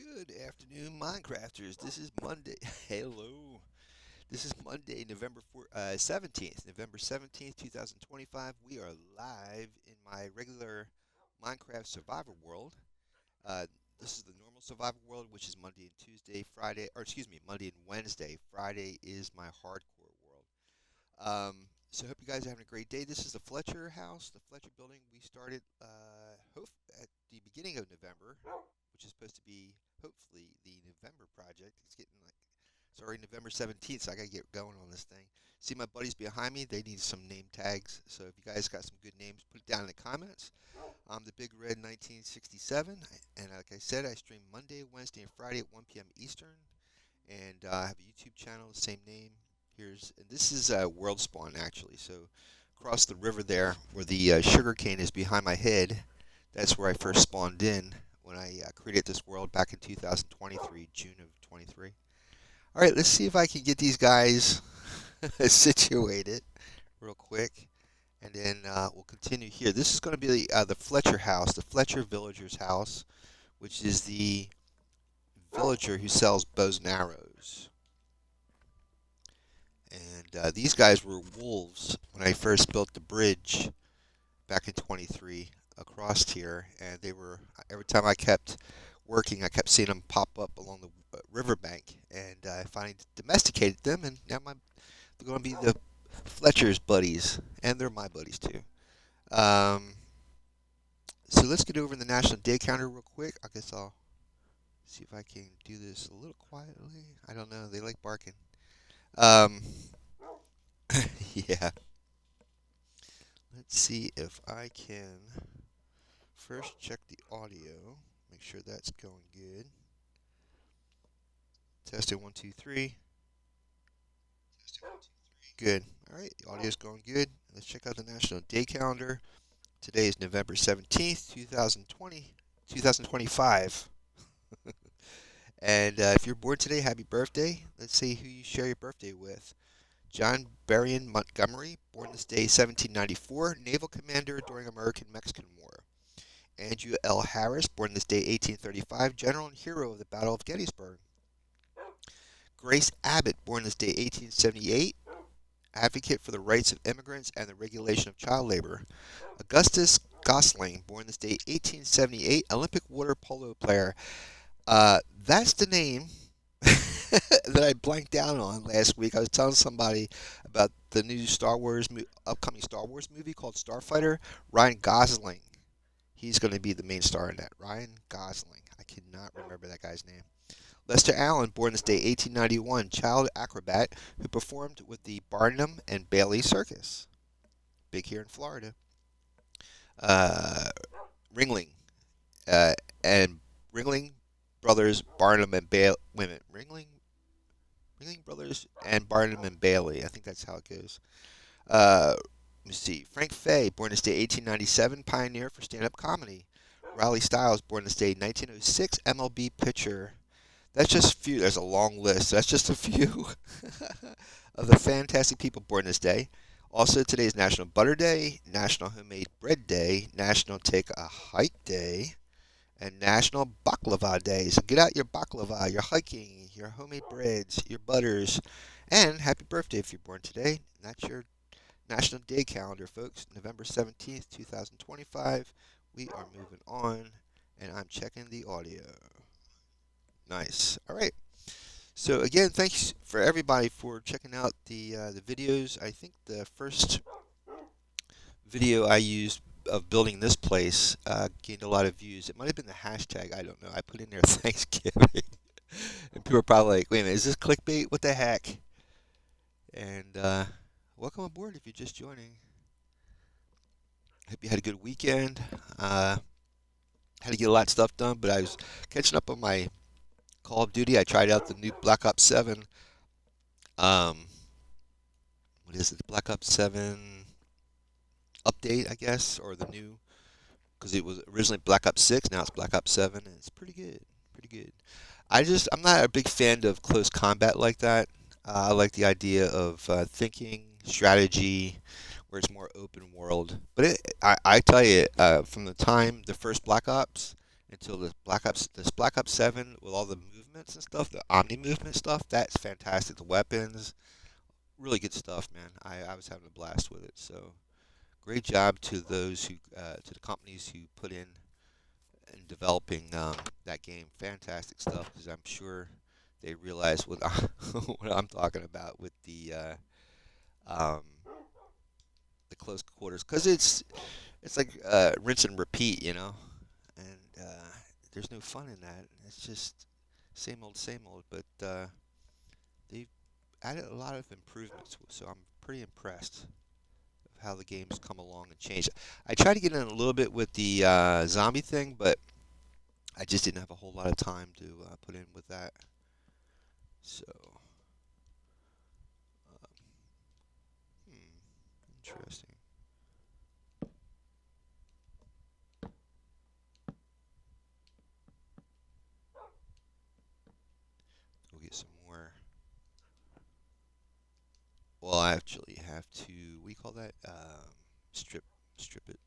Good afternoon, Minecrafters. This is Monday. Hello. This is Monday, November 17th. November 17th, 2025. We are live in my regular Minecraft survival world. Uh, this is the normal survival world, which is Monday and Tuesday, Friday, or excuse me, Monday and Wednesday. Friday is my hardcore world. So I hope you guys are having a great day. This is the Fletcher house, the Fletcher building. We started at the beginning of November, which is supposed to be hopefully the November project. It's getting like it's already November 17th, so I gotta get going on this thing. See my buddies behind me? They need some name tags. So if you guys got some good names, put it down in the comments. I'm the Big Red 1967, and like I said, I stream Monday, Wednesday, and Friday at 1 p.m. Eastern. And I have a YouTube channel, same name. And this is World Spawn actually. So across the river there, where the sugar cane is behind my head, that's where I first spawned in when I created this world back in 2023, June of 23. All right, let's see if I can get these guys situated real quick, and then we'll continue here. This is going to be the Fletcher house, the Fletcher villager's house, which is the villager who sells bows and arrows. And these guys were wolves when I first built the bridge back in 23 across here, and they were every time I kept working, I kept seeing them pop up along the riverbank, and I finally domesticated them, and now they're going to be the Fletcher's buddies, and they're my buddies too. Um, so let's get over in the national day counter real quick. I guess I'll see if I can do this a little quietly. I don't know. They like barking. Um, yeah. Let's see if I can first check the audio. Make sure that's going good. Testing 1, 2, 3. Good. All right, the audio's going good. Let's check out the national day calendar. Today is November 17th, 2025. And if you're born today, happy birthday. Let's see who you share your birthday with. John Berrien Montgomery, born this day 1794, naval commander during American-Mexican War. Andrew L. Harris, born this day 1835, general and hero of the Battle of Gettysburg. Grace Abbott, born this day 1878, advocate for the rights of immigrants and the regulation of child labor. Augustus Gosling, born this day 1878, Olympic water polo player. That's the name that I blanked out on last week. I was telling somebody about the new upcoming Star Wars movie called Starfighter. Ryan Gosling. He's going to be the main star in that. Ryan Gosling. I cannot remember that guy's name. Lester Allen, born this day 1891, child acrobat who performed with the Barnum and Bailey Circus. Big here in Florida. Uh, Ringling. And Ringling Brothers, Barnum and Bailey. Wait a minute. Ringling Brothers and Barnum and Bailey. I think that's how it goes. Let me see. Frank Fay, born this day 1897, pioneer for stand-up comedy. Riley Stiles, born this day 1906, MLB pitcher. That's just a few. There's a long list. That's just a few of the fantastic people born this day. Also, today is National Butter Day, National Homemade Bread Day, National Take a Hike Day, and National Baklava Day. So get out your baklava, your hiking, your homemade breads, your butters, and happy birthday if you're born today. And that's your National Day calendar, folks. November 17th, 2025. We are moving on, and I'm checking the audio. Nice. All right. So again, thanks for everybody for checking out the videos. I think the first video I used of building this place gained a lot of views. It might have been the hashtag. I don't know. I put in there Thanksgiving, and people are probably like, "Wait a minute, is this clickbait? What the heck?" And welcome aboard if you're just joining. Hope you had a good weekend. Had to get a lot of stuff done, but I was catching up on my Call of Duty. I tried out the new Black Ops 7. Um, what is it? The Black Ops 7 update, I guess, or the new, because it was originally Black Ops 6. Now it's Black Ops 7, and it's pretty good. Pretty good. I'm not a big fan of close combat like that. I like the idea of thinking, strategy, where it's more open world. But I tell you, from the time the first Black Ops until Black Ops 7 with all the movements and stuff, the Omni movement stuff. That's fantastic. The weapons, really good stuff, man. I was having a blast with it. So great job to those to the companies who put in developing that game. Fantastic stuff, because I'm sure they realize what what I'm talking about with um, the close quarters, because it's like rinse and repeat, and there's no fun in that. It's just same old. But they've added a lot of improvements, so I'm pretty impressed of how the game's come along and changed. I tried to get in a little bit with the zombie thing, but I just didn't have a whole lot of time to put in with that. So, um, interesting. Go get some more. Well, I actually have to. What do you call that? Strip, strip it.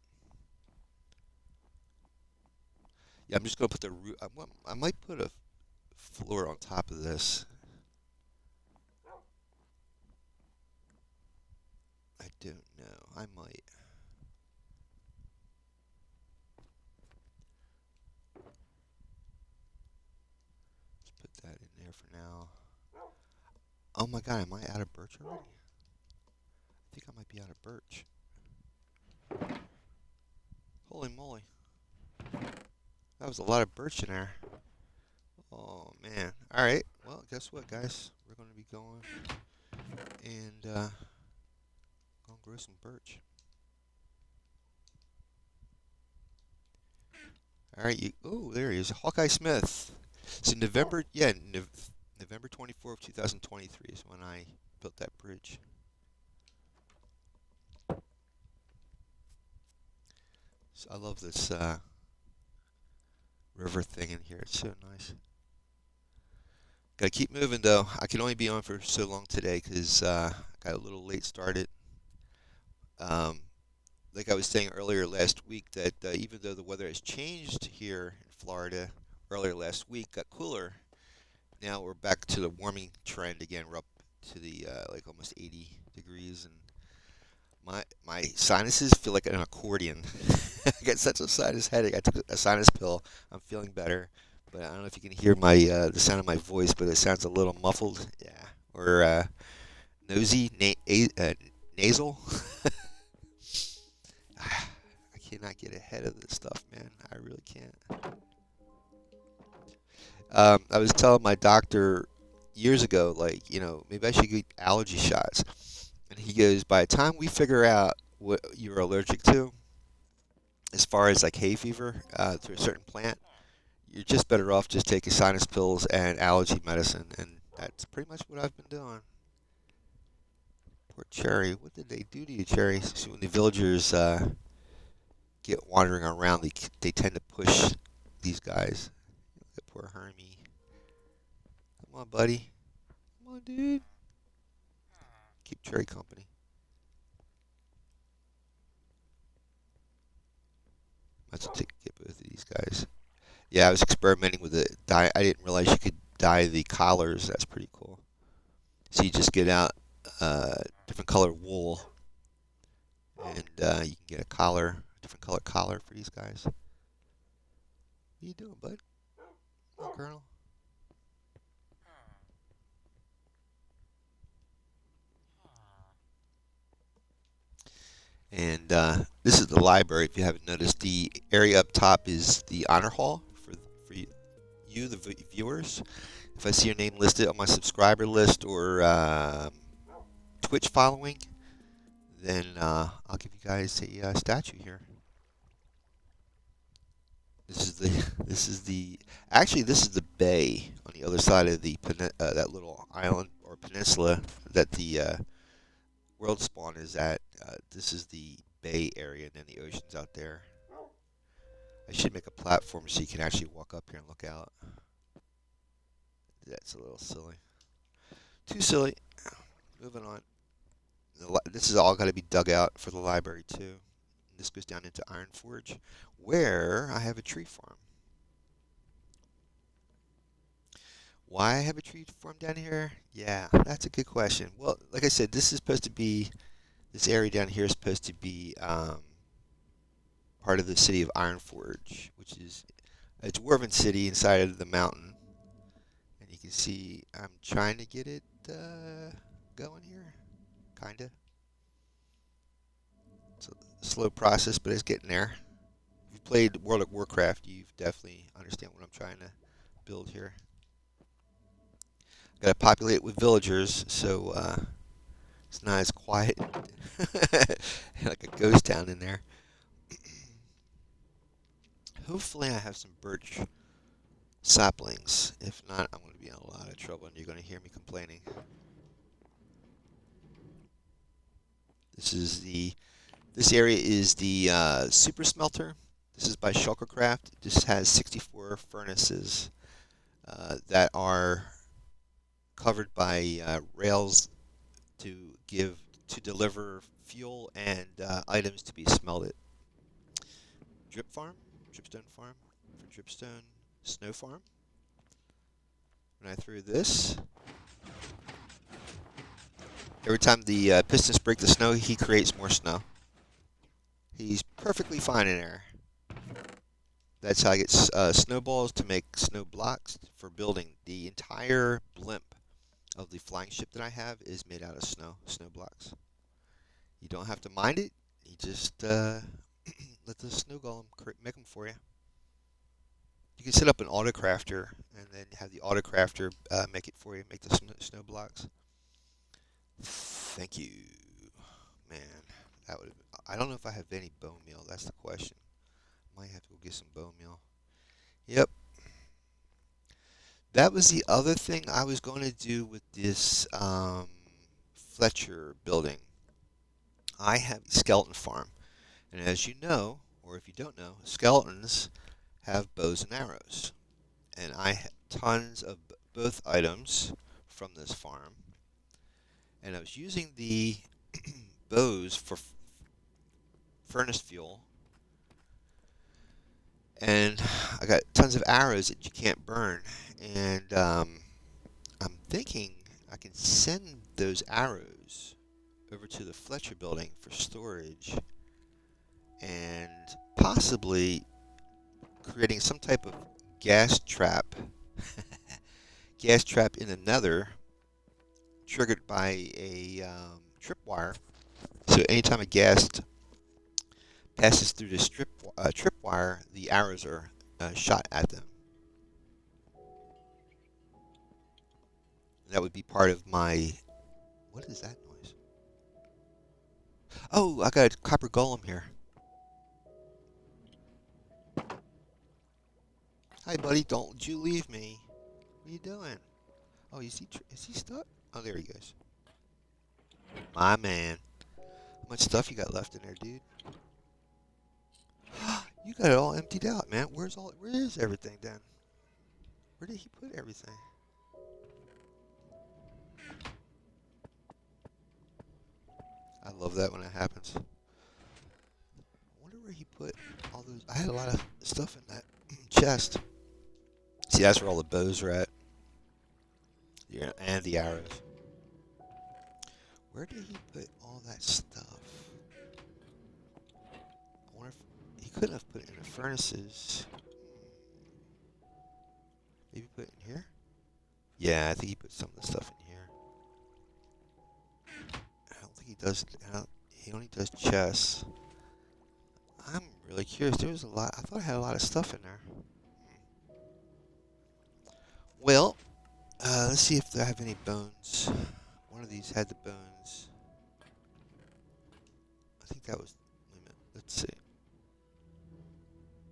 Yeah, I'm just gonna put the roof. I might put a floor on top of this. I don't know. I might. Let's put that in there for now. Oh my God, am I out of birch already? I think I might be out of birch. Holy moly, that was a lot of birch in there. Oh man. All right. Well, guess what, guys? We're gonna be going and gonna grow some birch. All right. Oh, there he is, Hawkeye Smith. So November, yeah, November 24th, 2023 is when I built that bridge. So I love this river thing in here. It's so nice. Gotta keep moving though. I can only be on for so long today because I got a little late started. Um, like I was saying earlier last week, that even though the weather has changed here in Florida, earlier last week got cooler. Now we're back to the warming trend again. We're up to the like almost 80 degrees, and my sinuses feel like an accordion. I got such a sinus headache. I took a sinus pill. I'm feeling better, but I don't know if you can hear my the sound of my voice, but it sounds a little muffled. Yeah, or nosy, nasal. I cannot get ahead of this stuff, man. I really can't. I was telling my doctor years ago, like, maybe I should get allergy shots. And he goes, by the time we figure out what you're allergic to, as far as like hay fever to a certain plant, you're just better off just taking sinus pills and allergy medicine. And that's pretty much what I've been doing. Poor Cherry. What did they do to you, Cherry? So when the villagers get wandering around, they tend to push these guys. Look at poor Hermie. Come on, buddy. Come on, dude. Keep Cherry company. Let's get both of these guys. Yeah, I was experimenting with it. I didn't realize you could dye the collars. That's pretty cool. So you just get out different color wool, and you can get a collar, different color collar for these guys. What are you doing, bud? Come on, Colonel. And this is the library. If you haven't noticed, the area up top is the honor hall for you, the viewers. If I see your name listed on my subscriber list or Twitch following, then I'll give you guys a statue here. This is the bay on the other side of the that little island or peninsula that the world spawn is at. This is the bay area, and then the ocean's out there. I should make a platform so you can actually walk up here and look out. That's a little silly. Too silly. Moving on. This is all got to be dug out for the library too. This goes down into Iron Forge, where I have a tree farm. Why I have a tree farm down here? Yeah, that's a good question. Well, like I said, this area down here is supposed to be part of the city of Iron Forge, which is a dwarven city inside of the mountain. And you can see I'm trying to get it going here, kinda. It's a slow process, but it's getting there. If you've played World of Warcraft, you definitely understand what I'm trying to build here. Got to populate it with villagers, so it's not as quiet, like a ghost town in there. Hopefully, I have some birch saplings. If not, I'm going to be in a lot of trouble, and you're going to hear me complaining. This area is the super smelter. This is by Shulkercraft. This has 64 furnaces that are covered by rails to deliver fuel and items to be smelted. Dripstone farm for dripstone snow farm. When I throw this, every time the pistons break the snow, he creates more snow. He's perfectly fine in there. That's how I get snowballs to make snow blocks for building. The entire blimp of the flying ship that I have is made out of snow blocks. You don't have to mind it. You just let the snow golem make them for you. You can set up an autocrafter and then have the autocrafter make it for you, make the snow blocks. Thank you, man. That would. I don't know if I have any bone meal. That's the question. Might have to go get some bone meal. Yep. That was the other thing I was going to do with this Fletcher building. I have a skeleton farm, and as you know, or if you don't know, skeletons have bows and arrows, and I have tons of both items from this farm, and I was using the bows for furnace fuel, and I got tons of arrows that you can't burn, and I'm thinking I can send those arrows over to the Fletcher building for storage, and possibly creating some type of gas trap in the nether triggered by a tripwire. So anytime a ghast passes through this tripwire, the arrows are shot at them. That would be part of my... What is that noise? Oh, I got a copper golem here. Hi, buddy. Don't you leave me. What are you doing? Oh, is he stuck? Oh, there he goes. My man. How much stuff you got left in there, dude? You got it all emptied out, man. Where is everything then? Where did he put everything? I love that when it happens. I wonder where he put all those. I had a lot of stuff in that chest. See, that's where all the bows are at. Yeah, and the arrows. Where did he put all that stuff? I wonder if he couldn't have put it in the furnaces. Maybe put it in here? Yeah, I think he put some of the stuff in here. I don't think he does. He only does chests. I'm really curious. There was a lot. I thought I had a lot of stuff in there. Well, let's see if I have any bones. One of these had the bones. I think that was... Wait a minute. Let's see.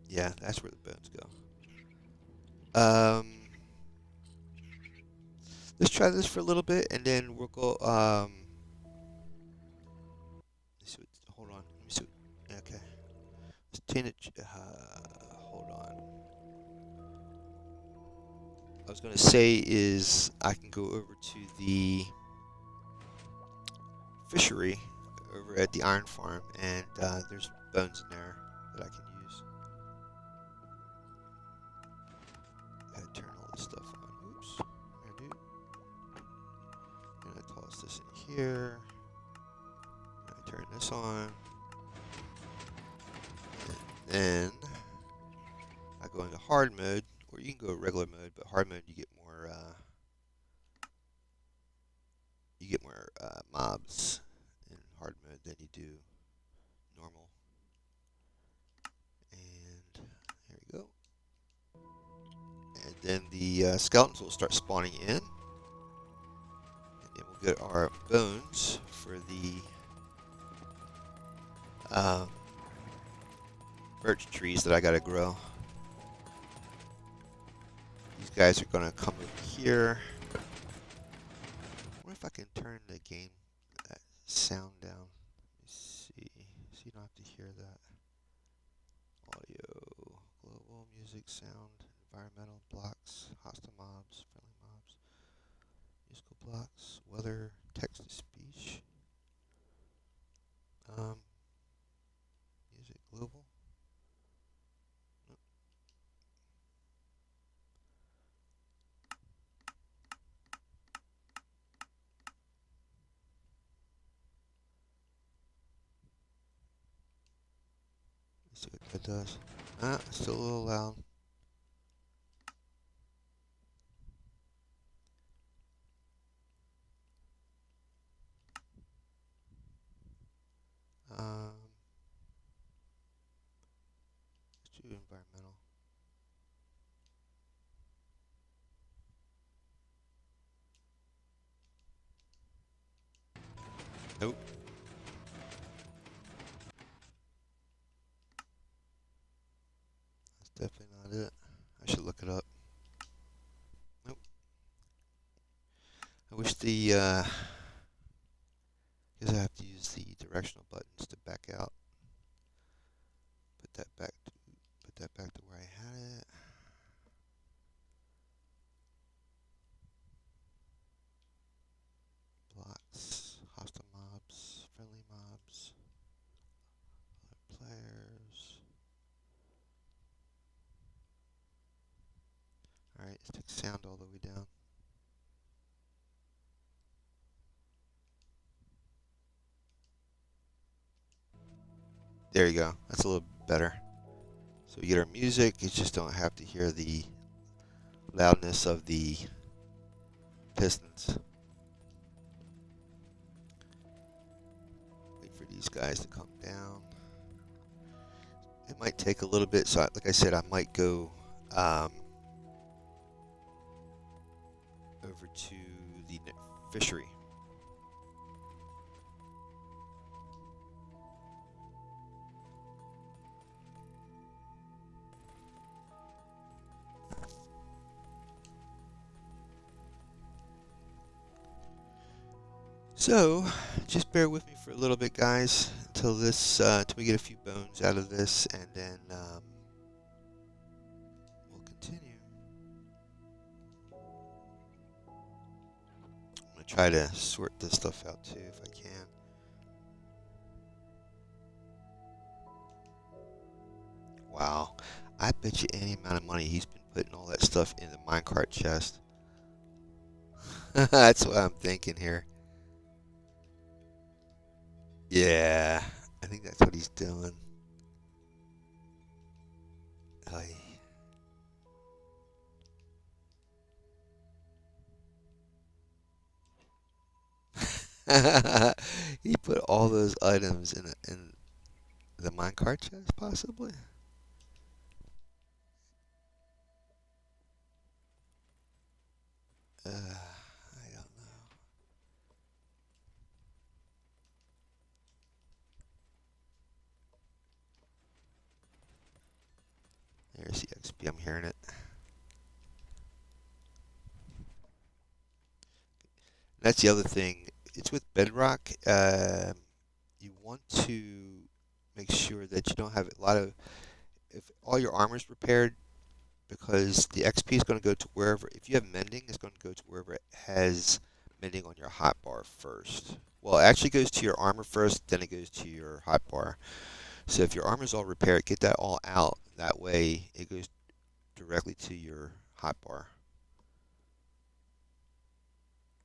Yeah, that's where the bones go. Let's try this for a little bit, and then we'll go... let's see what, hold on. Let me see what, okay. Let's change it... hold on. I was going to say is I can go over to the fishery over at the iron farm, and there's bones in there that I can use. Gotta turn all this stuff on. Oops. this in here. I turn this on. And then I go into hard mode, or you can go regular mode, but hard mode you get more mobs in hard mode than you do normal. And here we go. And then the skeletons will start spawning in. And then we'll get our bones for the birch trees that I gotta grow. These guys are gonna come over here. I wonder if I can turn the game sound down. Let me see. So you don't have to hear that. Audio, global, music, sound, environmental, blocks, hostile mobs, friendly mobs, musical blocks, weather, text to speech, music, global. Let's see what that does. Still a little loud. Let's do environmental. Nope. That's definitely not it. I should look it up. Nope. I wish because I have to use the directional buttons to back out. Put that back to where I had it. Blocks, hostile mobs, friendly mobs, other players. Alright, let's take sound all the way down. There you go. That's a little better. So we get our music, you just don't have to hear the loudness of the pistons. Wait for these guys to come down. It might take a little bit, so like I said, I might go over to the fishery. So, just bear with me for a little bit, guys, until we get a few bones out of this, and then we'll continue. I'm gonna try to sort this stuff out too, if I can. Wow, I bet you any amount of money he's been putting all that stuff in the minecart chest. That's what I'm thinking here. Yeah, I think that's what he's doing. Ay. He put all those items in the minecart chest, possibly? I don't know. There's the XP. I'm hearing it. That's the other thing. It's with Bedrock. You want to make sure that you don't have a lot of. If all your armor's repaired, because the XP is going to go to wherever. If you have mending, it's going to go to wherever it has mending on your hotbar first. Well, it actually goes to your armor first, then it goes to your hotbar. So if your armor's all repaired, get that all out. That way, it goes directly to your hotbar.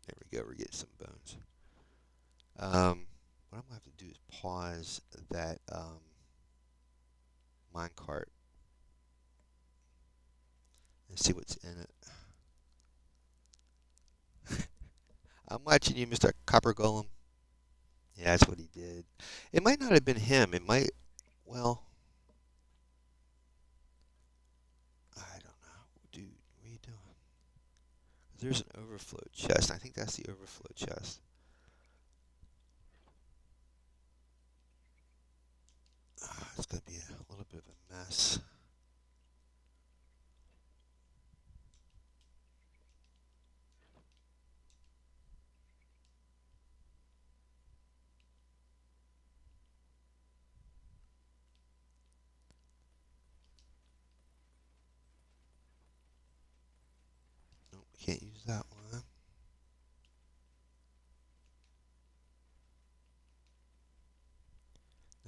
There we go. We're getting some bones. What I'm gonna have to do is pause that minecart and see what's in it. I'm watching you, Mr. Copper Golem. Yeah, that's what he did. It might not have been him. It might. Well, I don't know, dude. What are you doing? There's an overflow chest. I think that's the overflow chest. It's gonna be a little bit of a mess. Nope, can't use that one.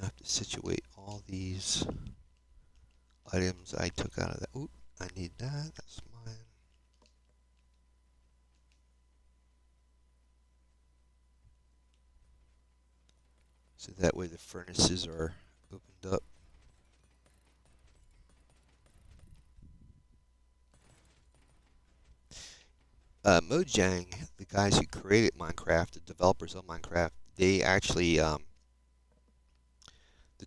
I have to situate all these items I took out of that. Oop, I need that. That's mine. So that way the furnaces are opened up. Mojang, the guys who created Minecraft, the developers of Minecraft, they actually the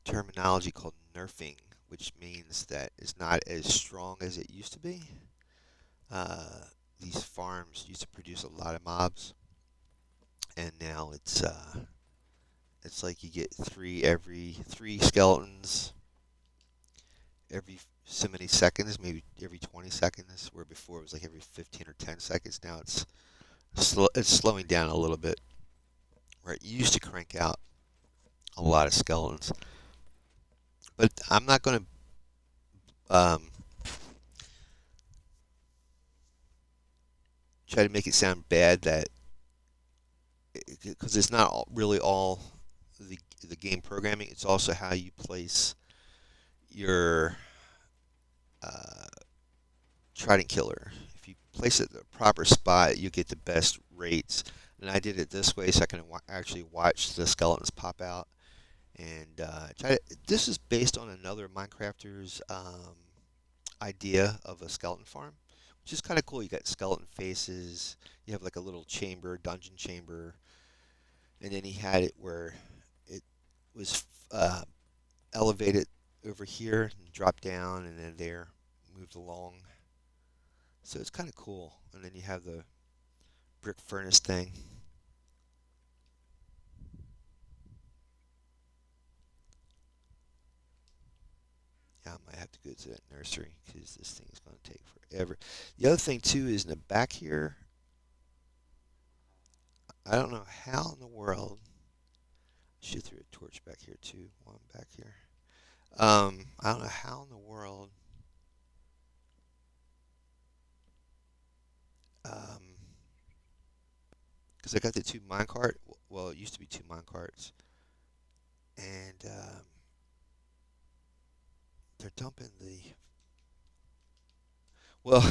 terminology called nerfing, which means that it's not as strong as it used to be. Uh, these farms used to produce a lot of mobs, and now it's like you get three skeletons every so many seconds, maybe every 20 seconds, where before it was like every 15 or 10 seconds. Now it's slowing down a little bit. Right, you used to crank out a lot of skeletons, but I'm not going to try to make it sound bad that because it's not really all the the game programming. It's also how you place your uh, trident killer. If you place it in the proper spot, you get the best rates. And I did it this way so I can actually watch the skeletons pop out. And this is based on another Minecrafter's idea of a skeleton farm, which is kind of cool. You got skeleton faces. You have like a little chamber, dungeon chamber, and then he had it where it was elevated over here and dropped down, and then there moved along. So it's kind of cool. And then you have the brick furnace thing. Yeah, I might have to go to that nursery because this thing is going to take forever. The other thing too is in the back here. I don't know how in the world. Shoot through a torch back here too. While I'm back here. I don't know how in the world. Um, because I got the two minecart. Well, it used to be two minecarts, and they're dumping the. Well,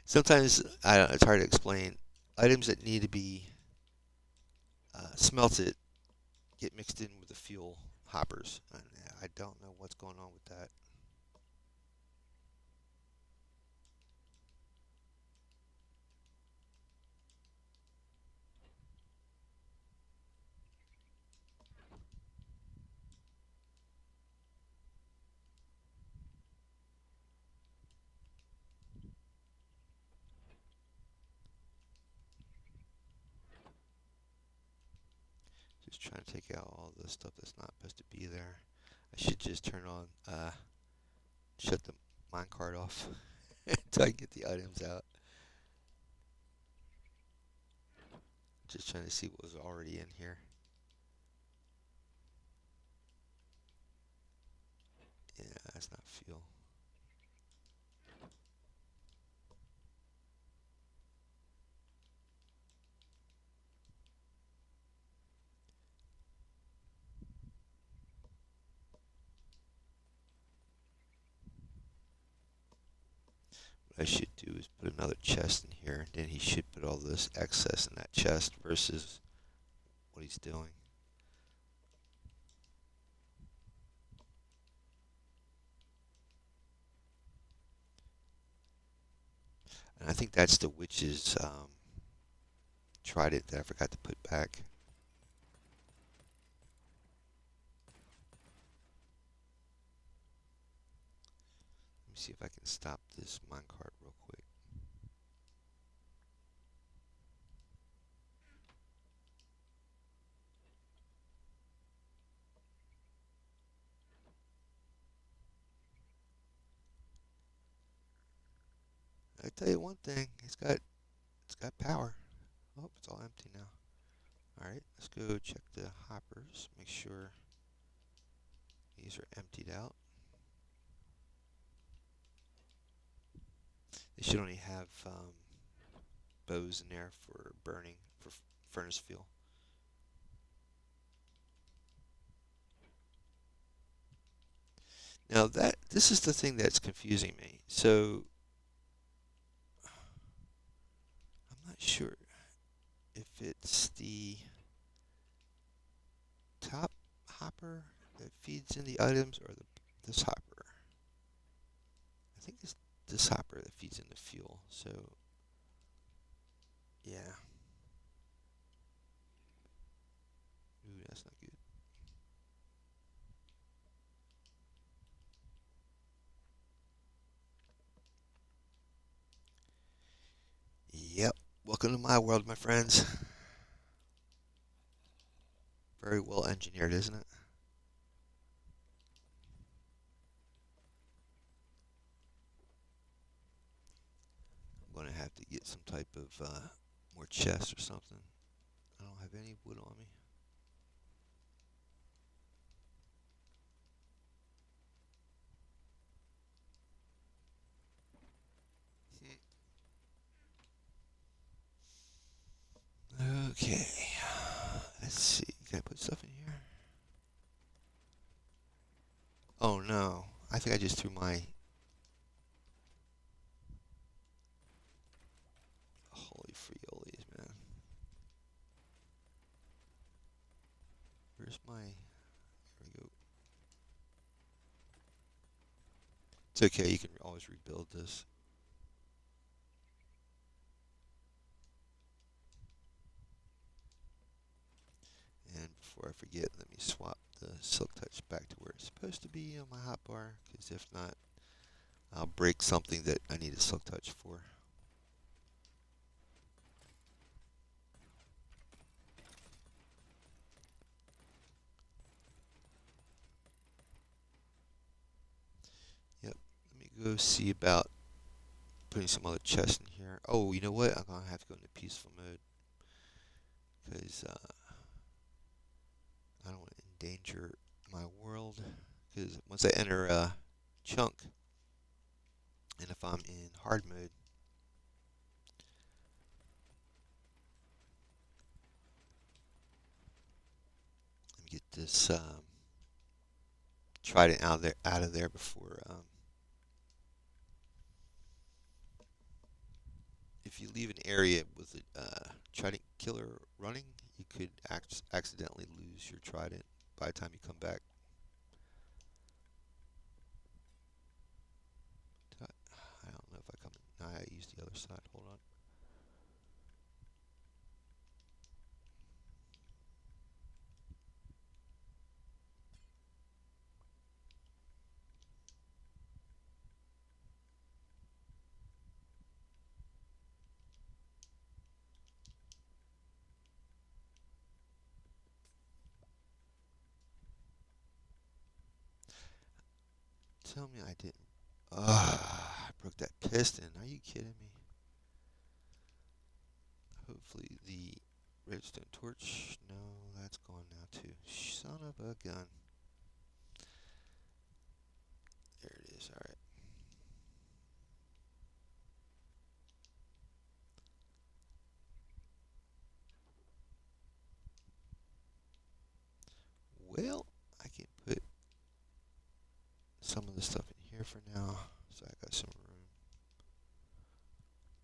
sometimes I don't, it's hard to explain. Items that need to be smelted get mixed in with the fuel hoppers. And I don't know what's going on with that. Just trying to take out all the stuff that's not supposed to be there. I should just turn on, shut the minecart off until I get the items out. Just trying to see what was already in here. Yeah, that's not fuel. What I should do is put another chest in here. Then he should put all this excess in that chest versus what he's doing. And I think that's the witch's trident that I forgot to put back. Let me see if I can stop this minecart real quick. I tell you one thing, it's got power. Oh, it's all empty now. All right, let's go check the hoppers. Make sure these are emptied out. They should only have bows in there for burning for furnace fuel. Now this is the thing that's confusing me. So I'm not sure if it's the top hopper that feeds in the items or this hopper. I think it's this hopper that feeds in the fuel. So yeah. Ooh, that's not good. Yep. Welcome to my world, my friends. Very well engineered, isn't it? I'm going to have to get some type of more chests or something. I don't have any wood on me. Okay. Let's see. Can I put stuff in here? Oh no. I think I just threw my holy frioles, man. Where's my... There we go. It's okay. You can always rebuild this. And before I forget, let me swap the Silk Touch back to where it's supposed to be on my hotbar, because if not, I'll break something that I need a Silk Touch for. Yep. Let me go see about putting some other chests in here. Oh, you know what? I'm going to have to go into peaceful mode, because I don't want to endanger my world. Because once I enter a chunk, and if I'm in hard mode, let me get this trident out of there before. If you leave an area with a trident killer running, you could accidentally lose your trident by the time you come back. I don't know if I come in. No, I used the other side. Hold on. Tell me I didn't. I broke that piston. Are you kidding me? Hopefully the redstone torch. No, that's gone now too. Son of a gun. There it is. All right. Well, I can put some of the stuff in here for now, so I got some room.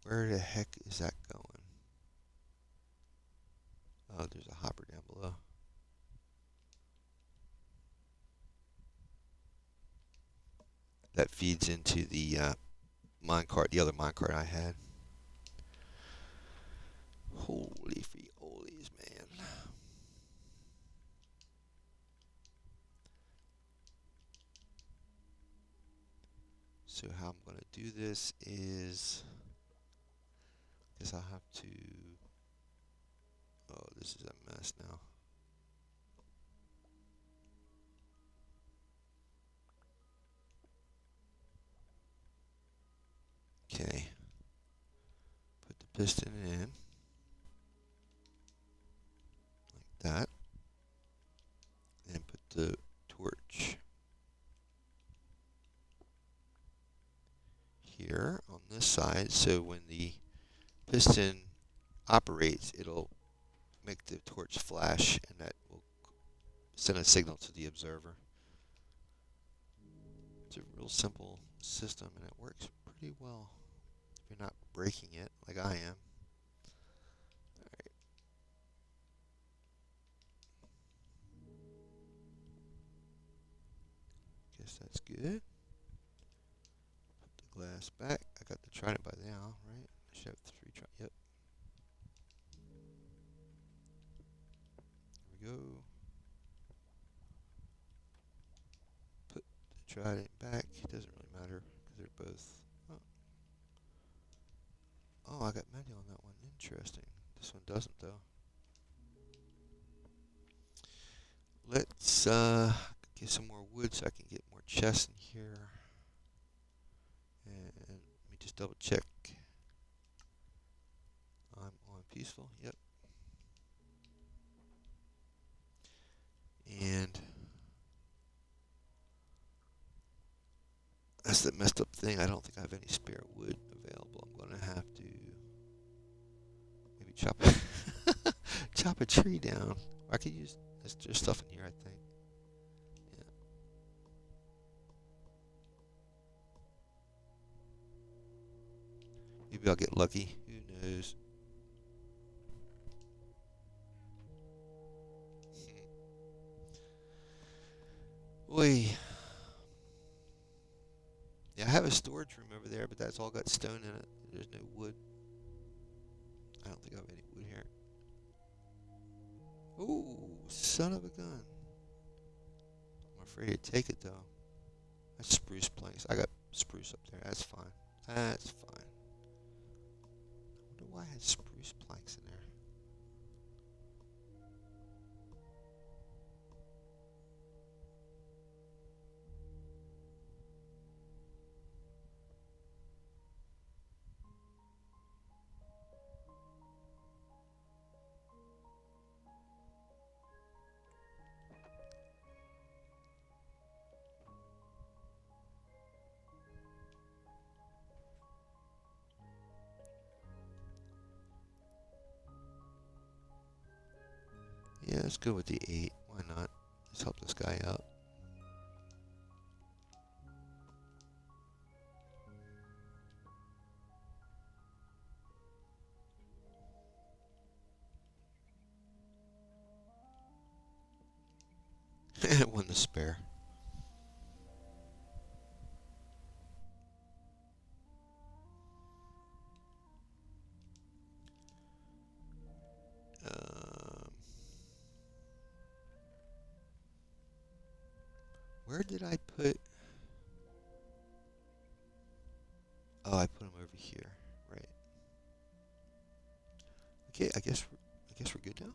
Where the heck is that going? Oh, there's a hopper down below. That feeds into the minecart, the other minecart I had. Holy friolies, man. So how I'm going to do this is, I guess I'll have to, oh, this is a mess now. Okay, put the piston in, like that, and put the torch here on this side, so when the piston operates, it'll make the torch flash, and that will send a signal to the observer. It's a real simple system, and it works pretty well if you're not breaking it like I am. Alright, guess that's good. Put the glass back. I got to try it by now, right? I should have 3 try. Yep. There we go. Put the trident back. It doesn't really matter because they're both. Oh, I got manual on that one. Interesting. This one doesn't though. Let's get some more wood so I can get more chests in here. And let me just double check. I'm on peaceful. Yep. And that's the messed up thing. I don't think I have any spare wood available. I'm gonna have to maybe chop a tree down. I could use there's stuff in here. I think. Yeah. Maybe I'll get lucky. Who knows? Oi. Yeah, I have a storage room over there, but that's all got stone in it. There's no wood. I don't think I have any wood here. Ooh, son of a gun. I'm afraid to take it though. That's spruce planks. I got spruce up there. That's fine. That's fine. I wonder why I had spruce planks in there. Yeah, let's go with the 8. Why not? Let's help this guy out. One to spare. Um, where did I put? Oh, I put them over here. Right. Okay, I guess we're good now.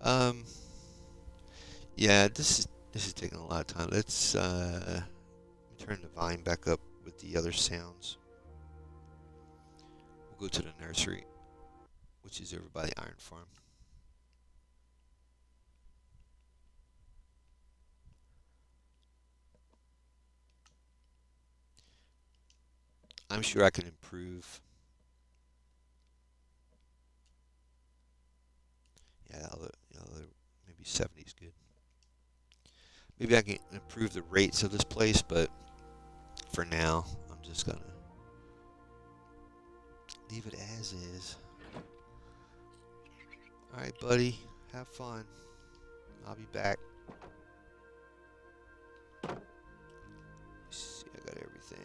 Um, yeah, this is taking a lot of time. Let's turn the volume back up with the other sounds. We'll go to the nursery, which is over by the iron farm. I'm sure I can improve. Yeah, maybe 70 is good. Maybe I can improve the rates of this place, but for now, I'm just gonna Leave it as is. Alright, buddy. Have fun. I'll be back. Let's see, I got everything.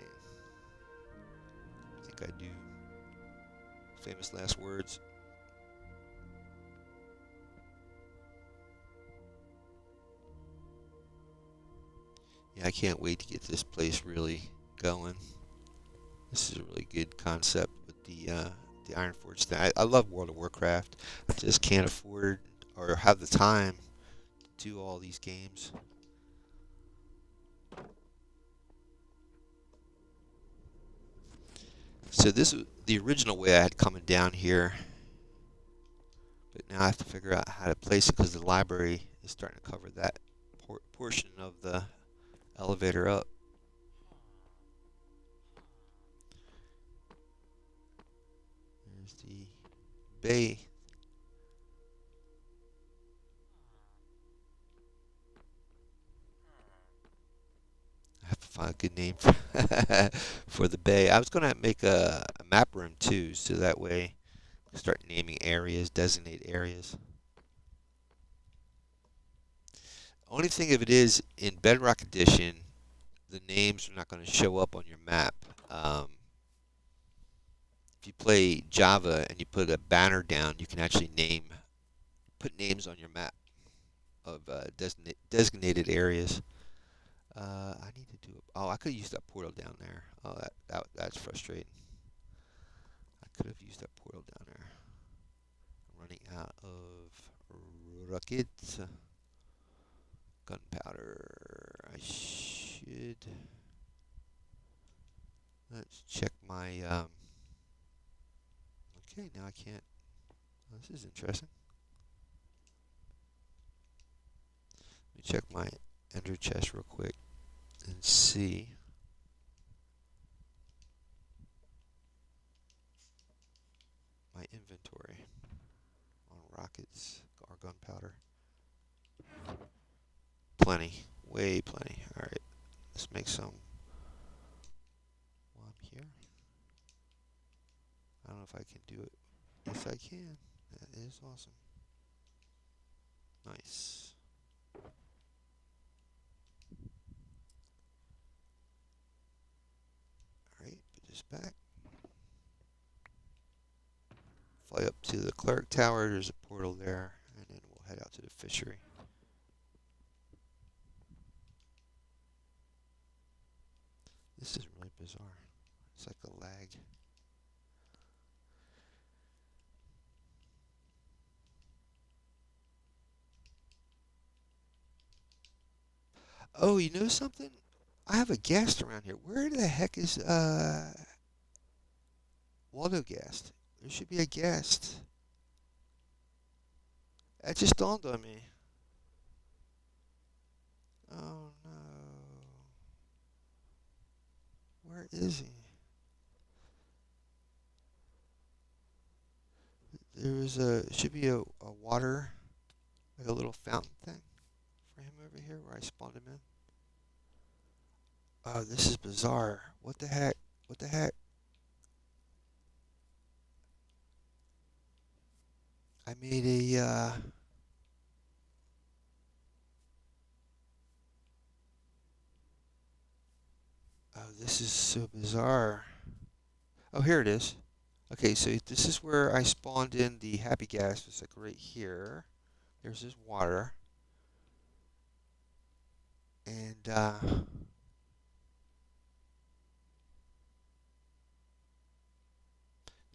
I think I do. Famous last words. Yeah, I can't wait to get this place really going. This is a really good concept with the Ironforge thing. I love World of Warcraft. I just can't afford or have the time to do all these games. So this is the original way I had coming down here, but now I have to figure out how to place it because the library is starting to cover that portion of the elevator up. There's the bay. I have to find a good name for, for the bay. I was going to make a map room too, so that way I start naming areas, designate areas. Only thing of it is, in Bedrock Edition, the names are not going to show up on your map. If you play Java and you put a banner down, you can actually put names on your map of designated areas. I need to do. Oh, I could have used that portal down there. Oh, that's frustrating. I could have used that portal down there. I'm running out of rockets, gunpowder. I should. Let's check my. Okay, now I can't. Oh, this is interesting. Let me check my ender chest real quick and see. My inventory on rockets or gunpowder. Plenty. Way plenty. Alright. Let's make some while I'm here. I don't know if I can do it. Yes, I can. That is awesome. Nice. Alright, put this back. Fly up to the cleric tower. There's a portal there. And then we'll head out to the fishery. This is really bizarre. It's like a lag. Oh, you know something? I have a ghast around here. Where the heck is Waldo ghast? There should be a ghast. That just dawned on me. Oh no. Where is he? Should be a water, like a little fountain thing for him over here where I spawned him in. Oh, this is bizarre. What the heck? What the heck? I made oh, this is so bizarre. Oh, here it is. Okay, so this is where I spawned in the happy gas. It's like right here. There's this water. And, now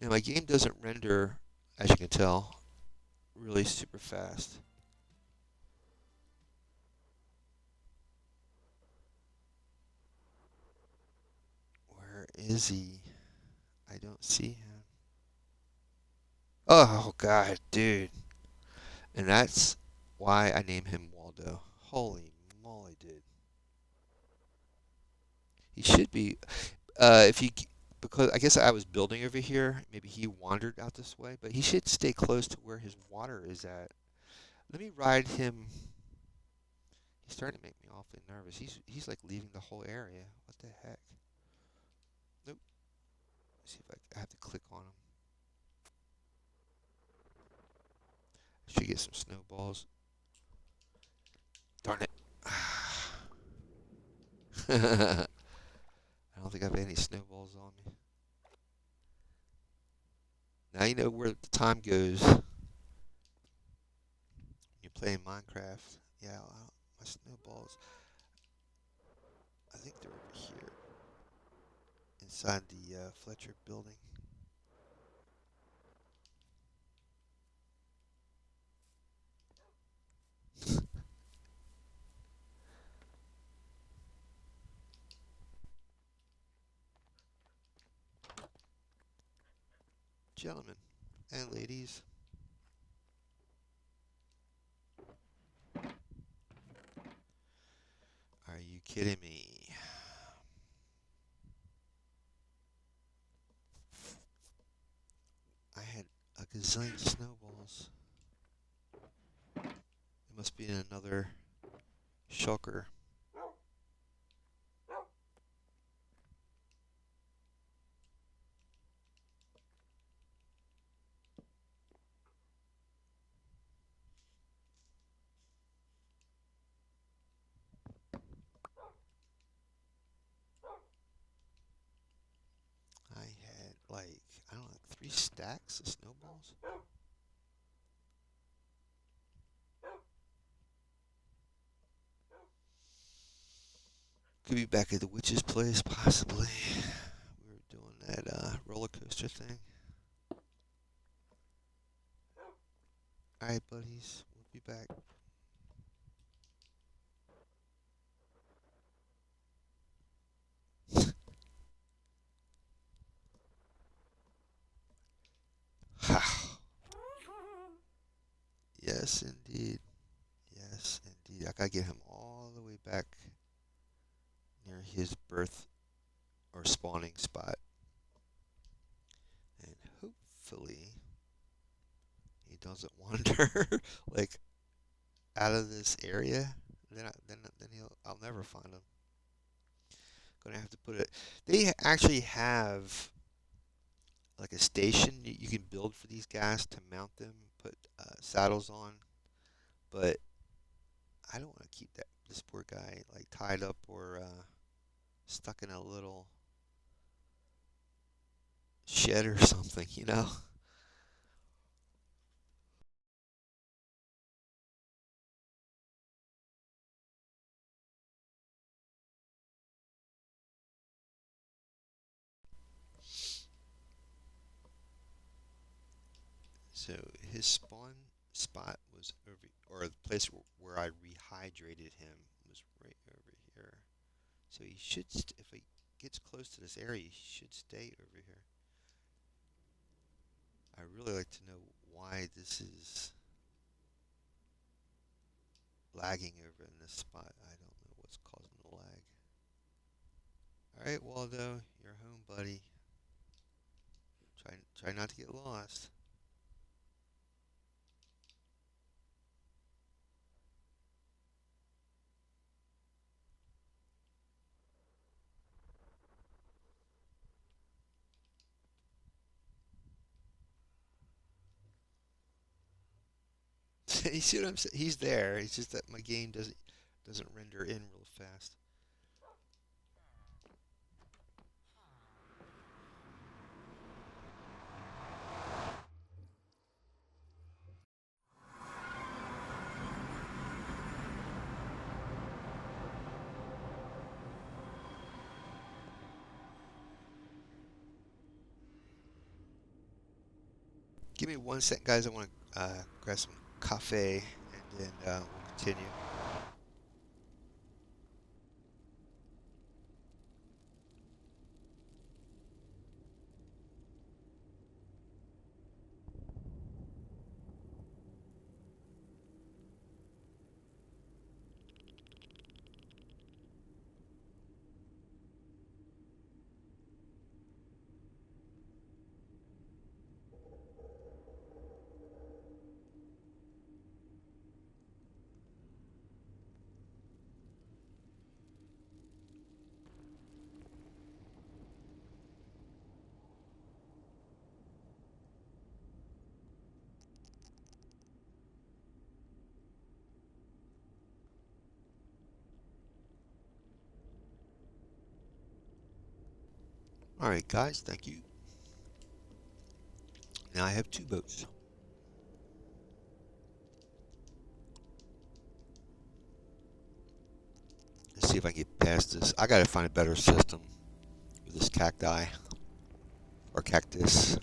my game doesn't render, as you can tell, really super fast. Where is he? I don't see him. Oh, God, dude. And that's why I named him Waldo. Holy moly, dude. He should be, if he, because I guess I was building over here, maybe he wandered out this way, but he should stay close to where his water is at. Let me ride him. He's starting to make me awfully nervous. He's like leaving the whole area. What the heck? Nope. Let's see if I have to click on him. some snowballs. Darn it. I don't think I have any snowballs on me. Now you know where the time goes when you're playing Minecraft. Yeah, my snowballs. I think they're over here inside the Fletcher building. Gentlemen and ladies, are you kidding me? I had a gazillion snowballs. It must be in another shulker. I had like, I don't know, like 3 stacks of snowballs. Could be back at the witch's place, possibly. We were doing that roller coaster thing. Alright, buddies, we'll be back. Ha! Yes, indeed. Yes, indeed. I gotta get him all the way back near his birth or spawning spot. And hopefully he doesn't wander like out of this area. Then I'll never find him. Gonna have to put it. They actually have like a station you can build for these guys to mount them, put saddles on. But I don't want to keep this poor guy like tied up or stuck in a little shed or something, you know. So his spawn spot was over, or the place where I rehydrated him was right over here. So he should, if he gets close to this area, he should stay over here. I really like to know why this is lagging over in this spot. I don't know what's causing the lag. Alright, Waldo, you're home, buddy. Try not to get lost. You see what I'm saying? He's there. It's just that my game doesn't render in real fast. Give me 1 second, guys. I want to grab some cafe, and then we'll continue. Alright, guys, thank you. Now I have 2 boats. Let's see if I can get past this. I gotta find a better system with this cacti or cactus.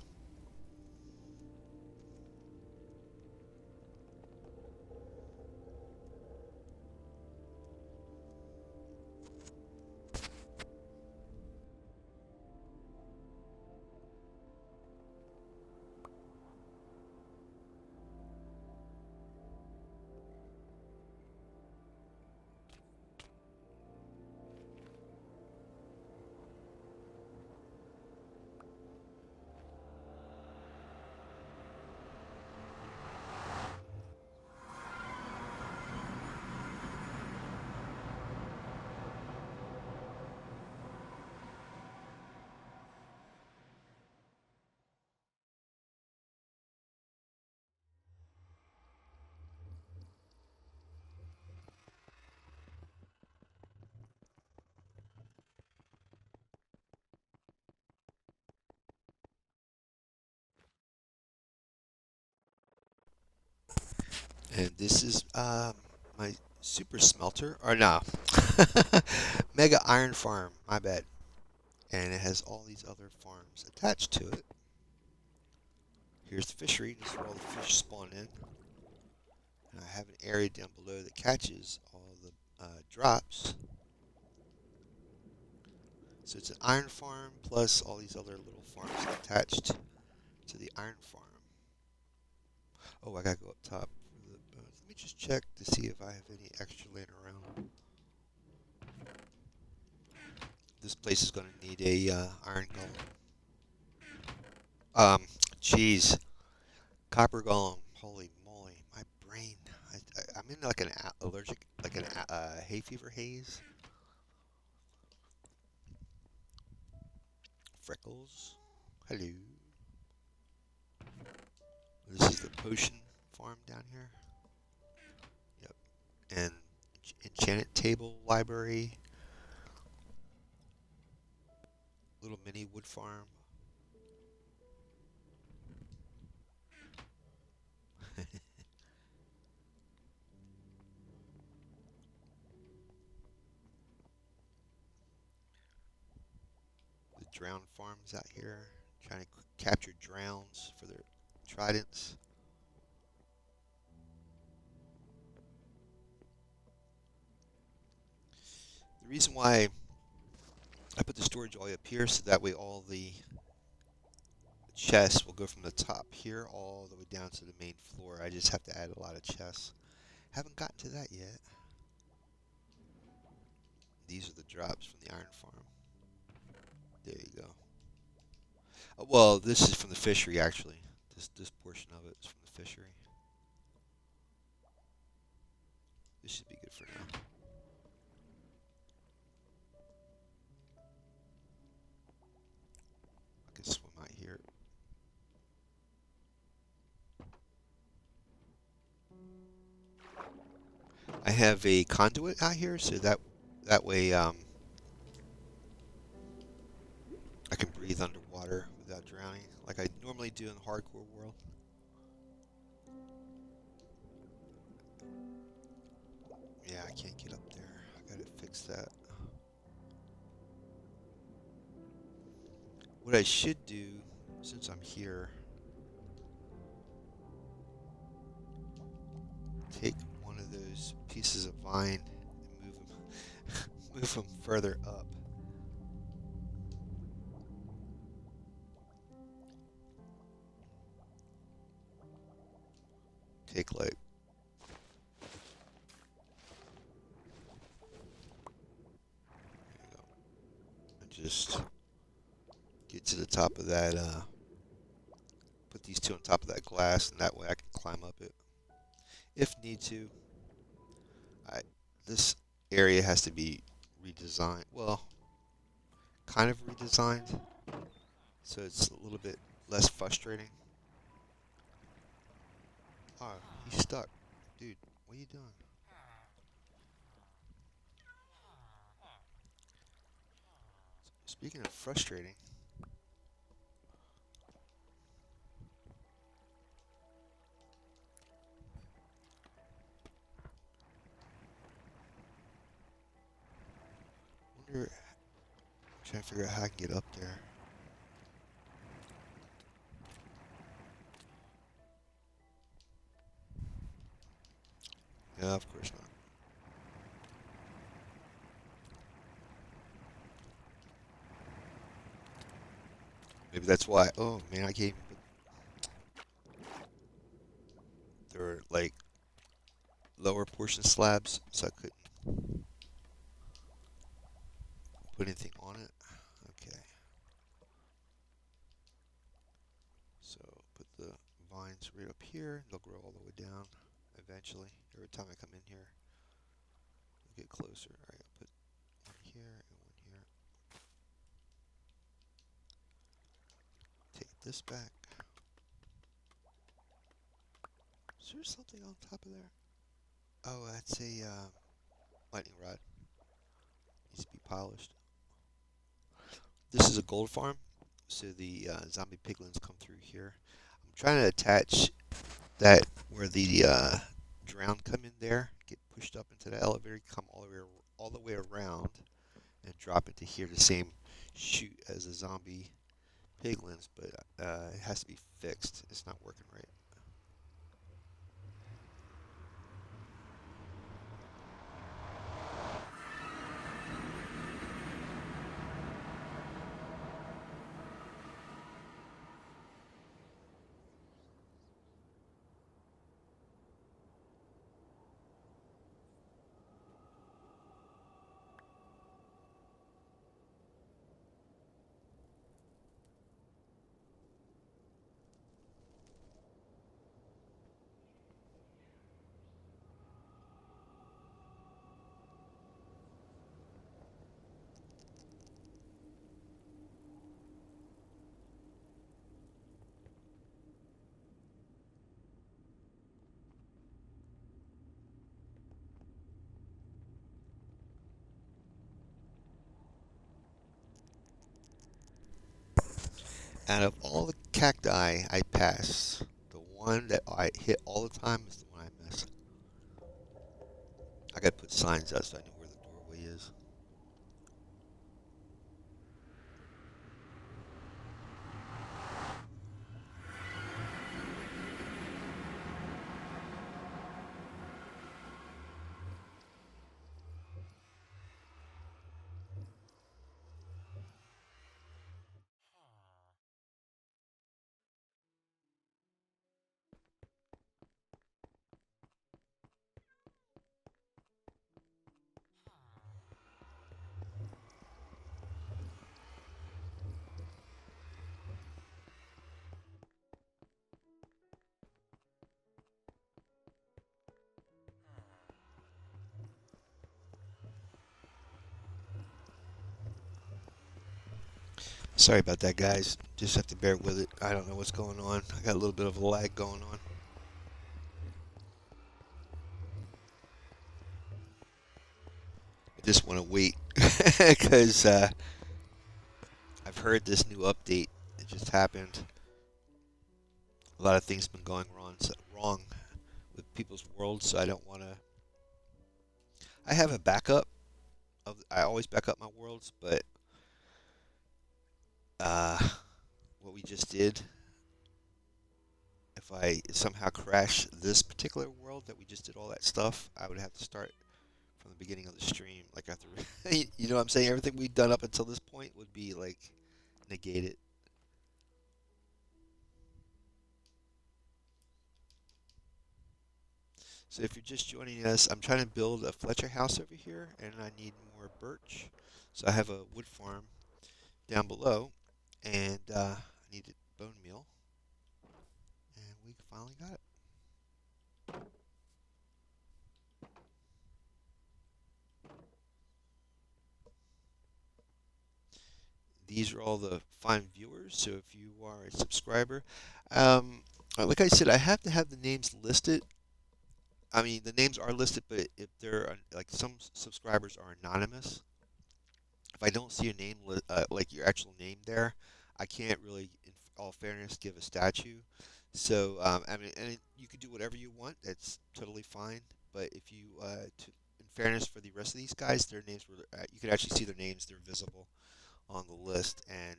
And this is my super smelter, or no, mega iron farm, my bad. And it has all these other farms attached to it. Here's the fishery, this is where all the fish spawn in. And I have an area down below that catches all the drops. So it's an iron farm plus all these other little farms attached to the iron farm. Oh, I gotta go up top for the bones. Let me just check to see if I have any extra laying around. This place is gonna need a iron golem. Jeez, copper golem. Holy moly, my brain. I'm in like an allergic, like an hay fever haze. Freckles. Hello. This is the potion farm down here. Yep. And enchanted table library. Little mini wood farm. The drowned farms out here. Trying to capture drowns for their tridents. The reason why I put the storage all the way up here so that way all the chests will go from the top here all the way down to the main floor. I just have to add a lot of chests. Haven't gotten to that yet. These are the drops from the iron farm. There you go. Well, this is from the fishery actually. This portion of it is from the fishery. This should be good for now. I can swim out here. I have a conduit out here, so that way I can breathe underwater without drowning, like I normally do in the hardcore world. Yeah, I can't get up there. I gotta fix that. What I should do, since I'm here, take one of those pieces of vine and move them further up. Take like there you go, and just get to the top of that. Put these two on top of that glass, and that way I can climb up it if need to. I This area has to be redesigned. Well, kind of redesigned, so it's a little bit less frustrating. Oh, he's stuck. Dude, what are you doing? Speaking of frustrating, Trying to figure out how I can get up there. Yeah, of course not. Maybe that's why. Oh man, I can't even put. There were like lower portion slabs, so I couldn't put anything on it. Okay, so put the vines right up here. They'll grow all the way down eventually. Every time I come in here, we'll get closer. All right, I'll put one here and one here. Take this back. Is there something on top of there? Oh, that's a lightning rod. Needs to be polished. This is a gold farm, so the zombie piglins come through here. I'm trying to attach that where the drown come in there, get pushed up into the elevator, come all the way around, and drop into here the same chute as the zombie piglins, but it has to be fixed. It's not working right. Out of all the cacti I pass, the one that I hit all the time is the one I miss. I gotta put signs up so I know where the doorway is. Sorry about that, guys. Just have to bear with it. I don't know what's going on. I got a little bit of a lag going on. I just want to wait because I've heard this new update. It just happened. A lot of things been going wrong with people's worlds, so I don't want to. I have a backup I always back up my worlds, but uh, what we just did, if I somehow crash this particular world that we just did all that stuff, I would have to start from the beginning of the stream. Like after, you know what I'm saying? Everything we've done up until this point would be like negated. So if you're just joining us, I'm trying to build a Fletcher house over here, and I need more birch. So I have a wood farm down below, and I needed bone meal, and we finally got it. These are all the fine viewers. So if you are a subscriber, um, like I said, I have to have the names listed. I mean, the names are listed, but if they're like some subscribers are anonymous, if I don't see your name, like your actual name there, I can't really, in all fairness, give a statue. So, I mean, and you can do whatever you want. That's totally fine. But if you, in fairness for the rest of these guys, their names were, you can actually see their names. They're visible on the list, and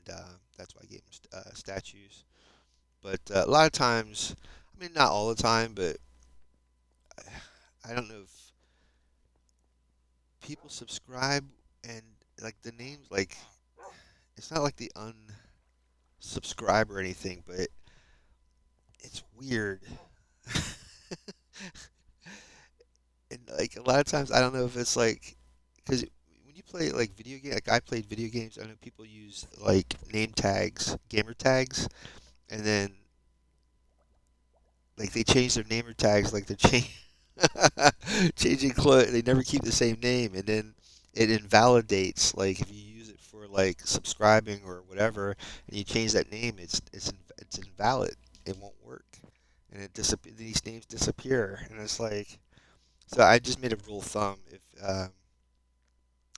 that's why I gave him statues. But a lot of times, I mean, not all the time, but I don't know if people subscribe and like the names, like it's not like they unsubscribe or anything, but it's weird. And like a lot of times, I don't know if it's like because when you play like video game, like I played video games, I know people use like name tags, gamer tags, and then like they change their namer tags, like they're changing clothes. They never keep the same name, and then it invalidates. Like if you use it for like subscribing or whatever, and you change that name, it's invalid. It won't work, and these names disappear, and it's like so. I just made a rule of thumb: if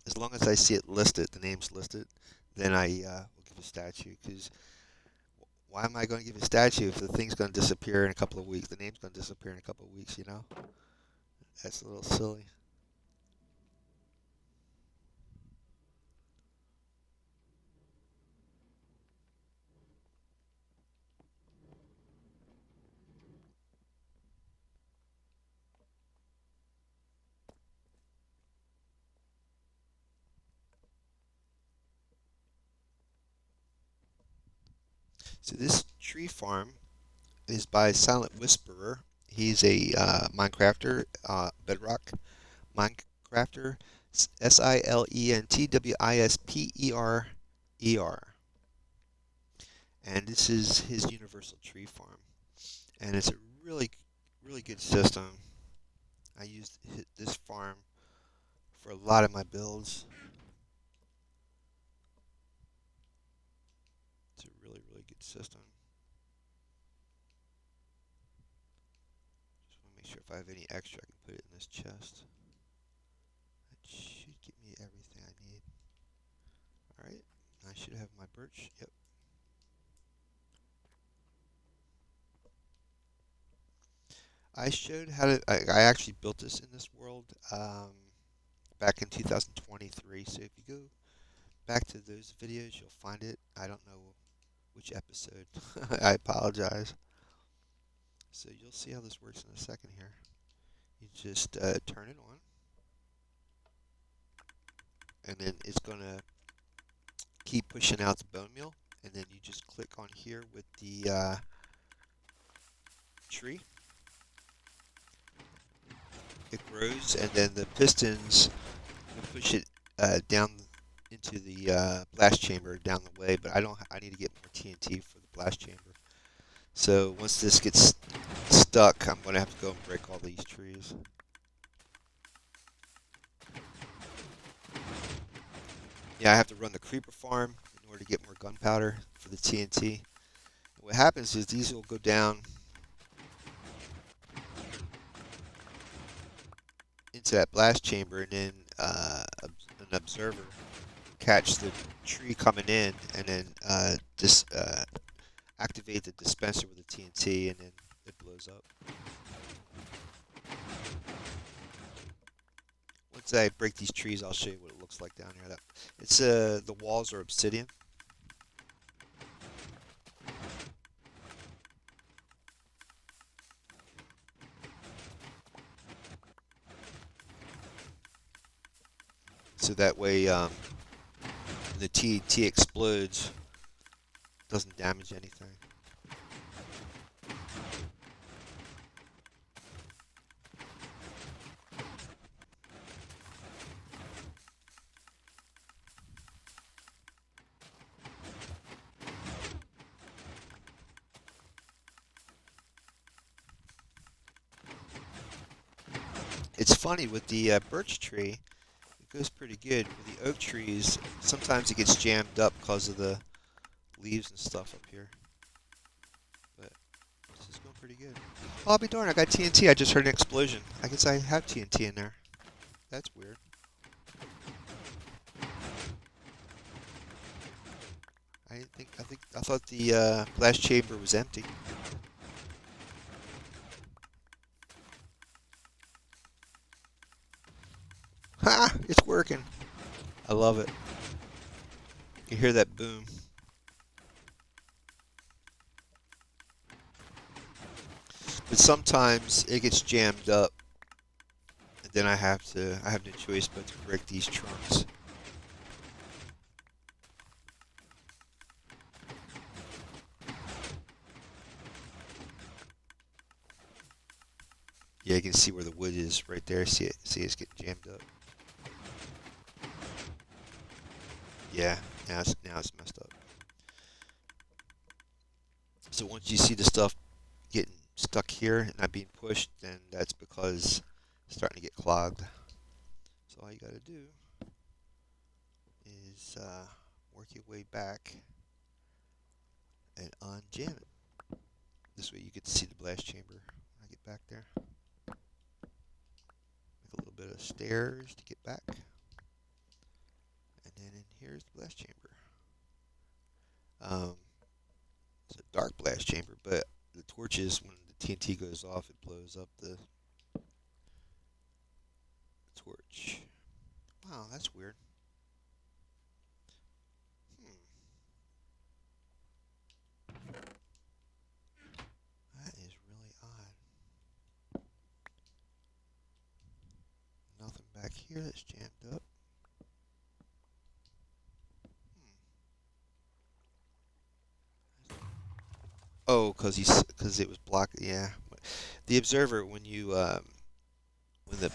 as long as I see it listed, the name's listed, then I will give a statue. Because why am I going to give a statue if the thing's going to disappear in a couple of weeks? The name's going to disappear in a couple of weeks, you know? That's a little silly. So this tree farm is by Silent Whisperer. He's a Minecrafter, Bedrock Minecrafter, Silentwhisperer. And this is his universal tree farm. And it's a really, really good system. I used this farm for a lot of my builds. It's a really, really good system. Just want to make sure if I have any extra, I can put it in this chest. That should give me everything I need. Alright, I should have my birch. Yep. I showed how to, I actually built this in this world back in 2023. So if you go back to those videos, you'll find it. I don't know which episode. I apologize. So you'll see how this works in a second here. You just turn it on, and then it's going to keep pushing out the bone meal, and then you just click on here with the tree. It grows, and then the pistons will push it down into the blast chamber down the way. But I don't. I need to get more TNT for the blast chamber. So once this gets stuck, I'm going to have to go and break all these trees. Yeah, I have to run the creeper farm in order to get more gunpowder for the TNT. And what happens is these will go down into that blast chamber, and then an observer will catch the tree coming in, and then activate the dispenser with the TNT, and then it blows up. Once I break these trees, I'll show you what it looks like down here. It's the walls are obsidian. So that way, the TNT explodes, doesn't damage anything. It's funny with the birch tree, it goes pretty good. With the oak trees, sometimes it gets jammed up because of the leaves and stuff up here. But this is going pretty good. Oh, I'll be darned, I got TNT. I just heard an explosion. I guess I have TNT in there. That's weird. I thought the blast chamber was empty. Ha! It's working. I love it. can hear that boom. But sometimes it gets jammed up, and then I have no choice but to break these trunks. Yeah, you can see where the wood is right there. See it? See it's getting jammed up. Yeah, now it's messed up. So once you see the stuff getting stuck here and not being pushed, then that's because it's starting to get clogged. So all you got to do is work your way back and unjam it. This way you get to see the blast chamber when I get back there. Make a little bit of stairs to get back. And then in here's the blast chamber. Um, it's a dark blast chamber, but the torches, when the TNT goes off, it blows up the torch. Wow, that's weird. Hmm, that is really odd. Nothing back here that's jammed up. Oh, cause it was blocked. Yeah, the observer when the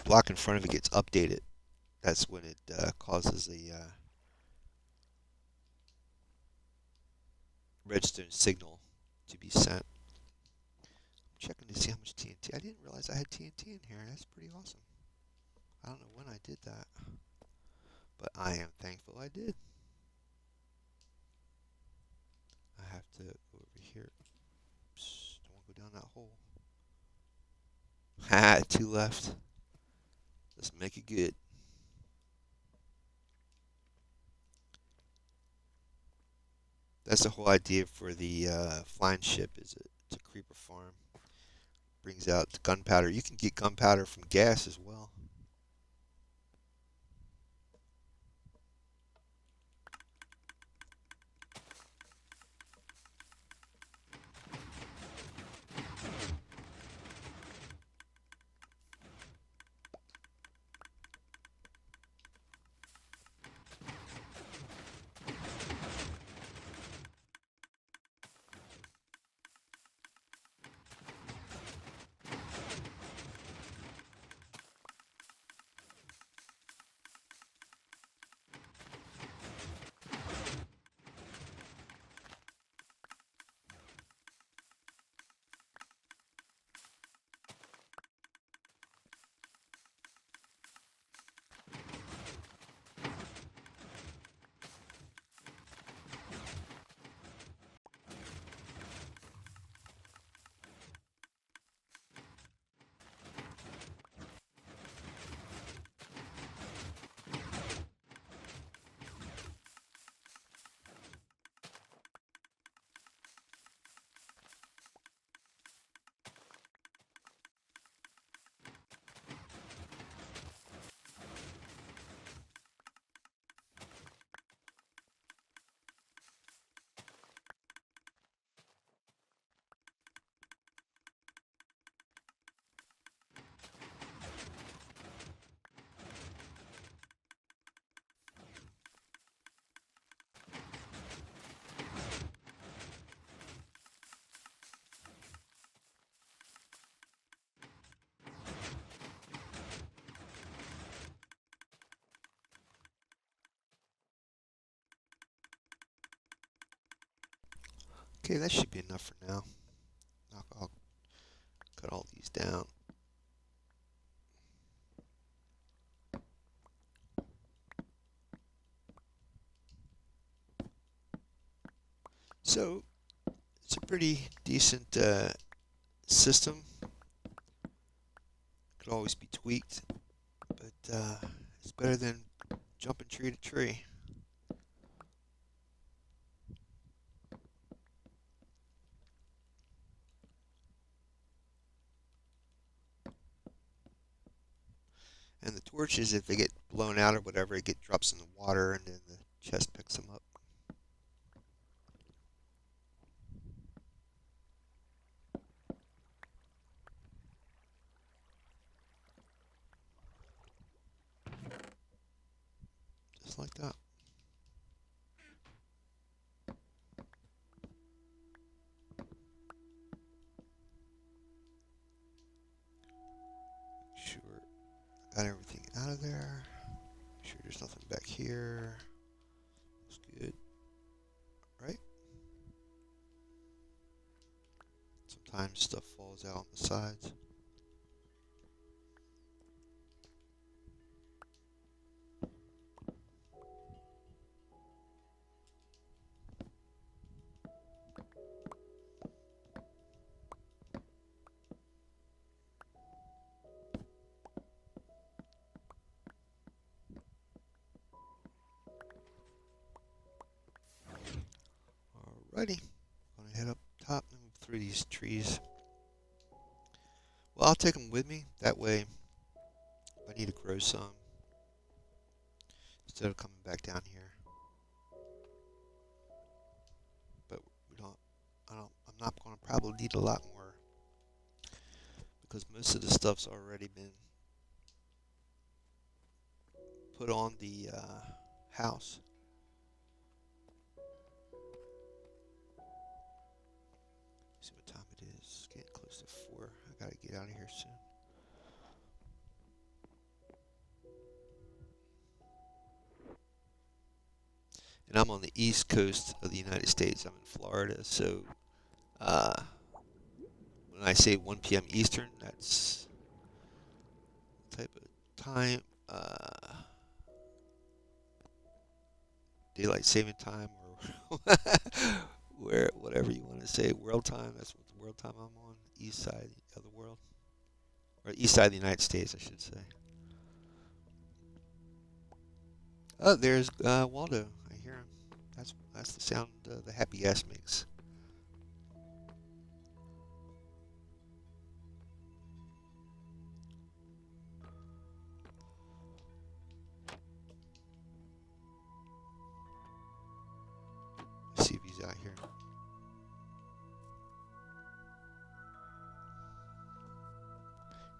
block in front of it gets updated, that's when it causes a redstone signal to be sent. I'm checking to see how much TNT. I didn't realize I had TNT in here. That's pretty awesome. I don't know when I did that, but I am thankful I did. I have to go over here. Oops, don't want to go down that hole. Ha, two left. Let's make it good. That's the whole idea for the flying ship. It's a creeper farm. Brings out gunpowder. You can get gunpowder from gas as well. Okay, that should be enough for now. I'll cut all these down. So it's a pretty decent system. Could always be tweaked, but it's better than jumping tree to tree. And the torches, if they get blown out or whatever, it get drops in the water, and then the chest picks them up. like that. Sure, got everything out of there. Sure, there's nothing back here. Looks good, right? Sometimes stuff falls out on the sides. Alrighty, gonna head up top and move through these trees. Well, I'll take them with me. That way, if I need to grow some, instead of coming back down here. But we don't. I'm not gonna probably need a lot more because most of the stuff's already been put on the house. See what time it is. It's getting close to 4. I gotta get out of here soon. And I'm on the east coast of the United States. I'm in Florida, so uh, when I say 1 p.m. Eastern, that's the type of time, daylight saving time, or where whatever you want to say, world time. That's what the world time I'm on. East side of the world, or east side of the United States, I should say. Oh, there's Waldo. I hear him. That's the sound the happy ass makes. Let's see if he's out here.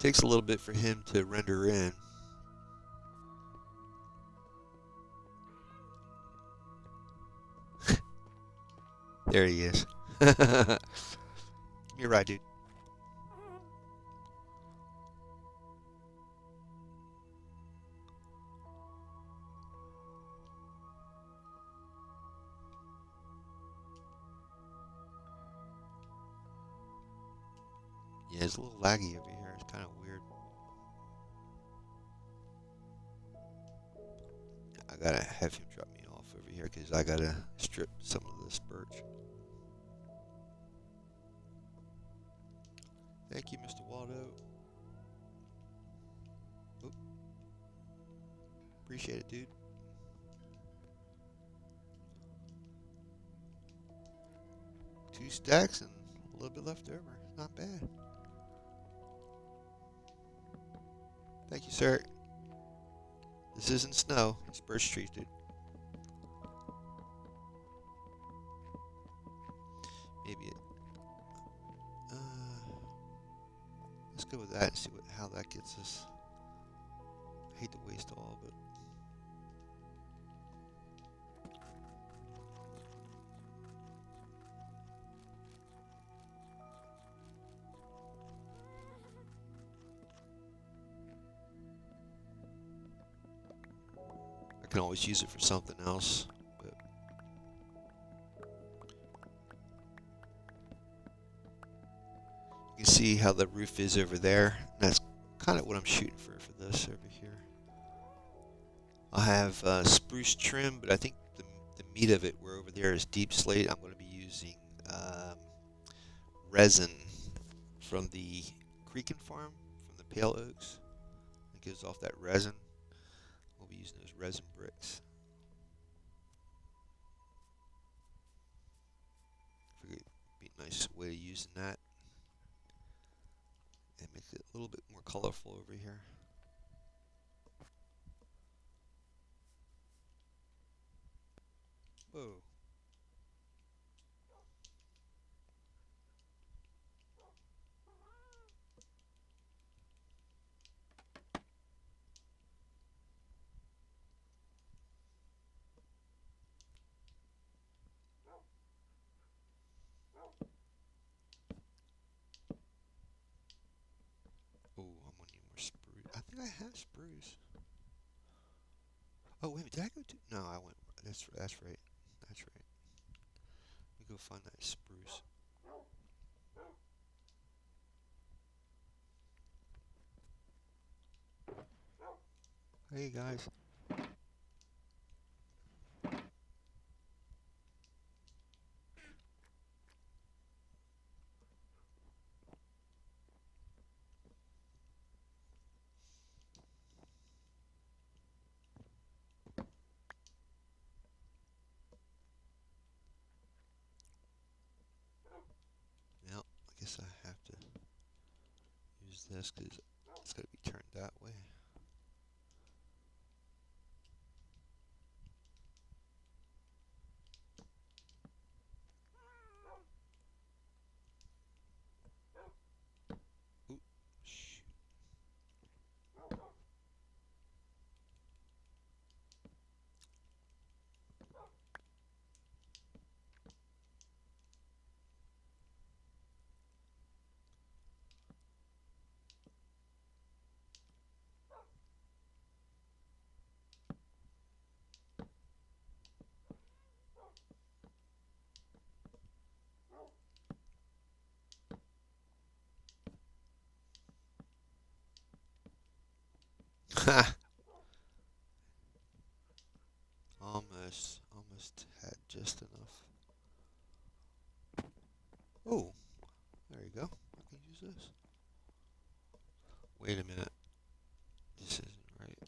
Takes a little bit for him to render in. There he is. You're right, dude. Yeah, it's a little laggy over here. It's kind of weird. I gotta have him drop me off over here because I gotta strip some of this birch. Thank you, Mr. Waldo. Oop. Appreciate it, dude. Two stacks and a little bit left over. Not bad. Thank you, sir. This isn't snow. It's birch trees, dude. Maybe it. Let's go with that and see how that gets us. I hate to waste all, but I can always use it for something else. But you can see how the roof is over there. And that's kind of what I'm shooting for this over here. I'll have spruce trim, but I think the meat of it, where over there is deep slate, I'm going to be using resin from the Creekin farm, from the pale oaks. It gives off that resin. We'll be using those resin bricks. Figured it'd be a nice way of using that. And make it a little bit more colorful over here. Whoa. Spruce. Oh wait, did I go to? No, I went. That's right. That's right. Let me go find that spruce. Hey guys. Well, I guess I have to use this because it's got to be turned that way. Oop, shoot. Ha! Almost had just enough. Oh, there you go. I can use this. Wait a minute. This isn't right.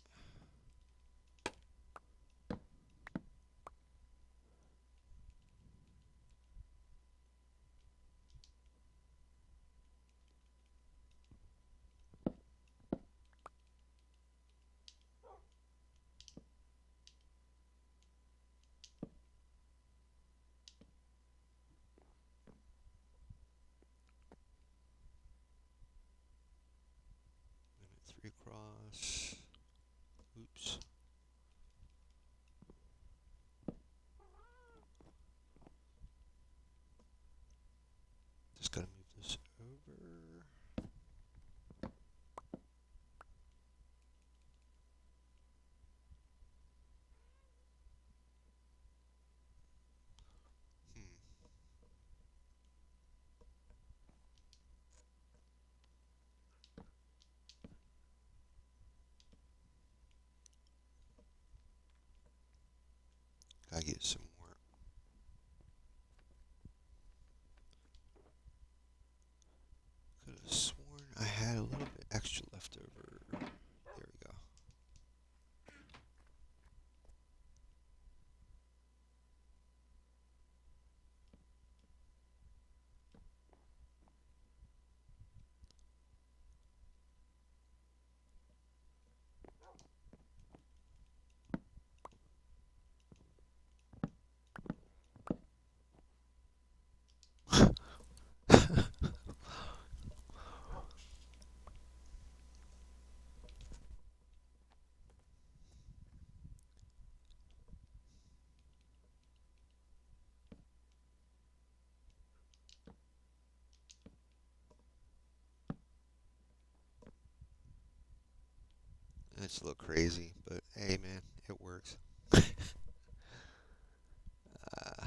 Three across. Oops. Just gotta move this over. Hmm. Gotta get some more. Could have sworn I had a little bit extra left over. There we go. It's a little crazy, but hey, man, it works. Uh,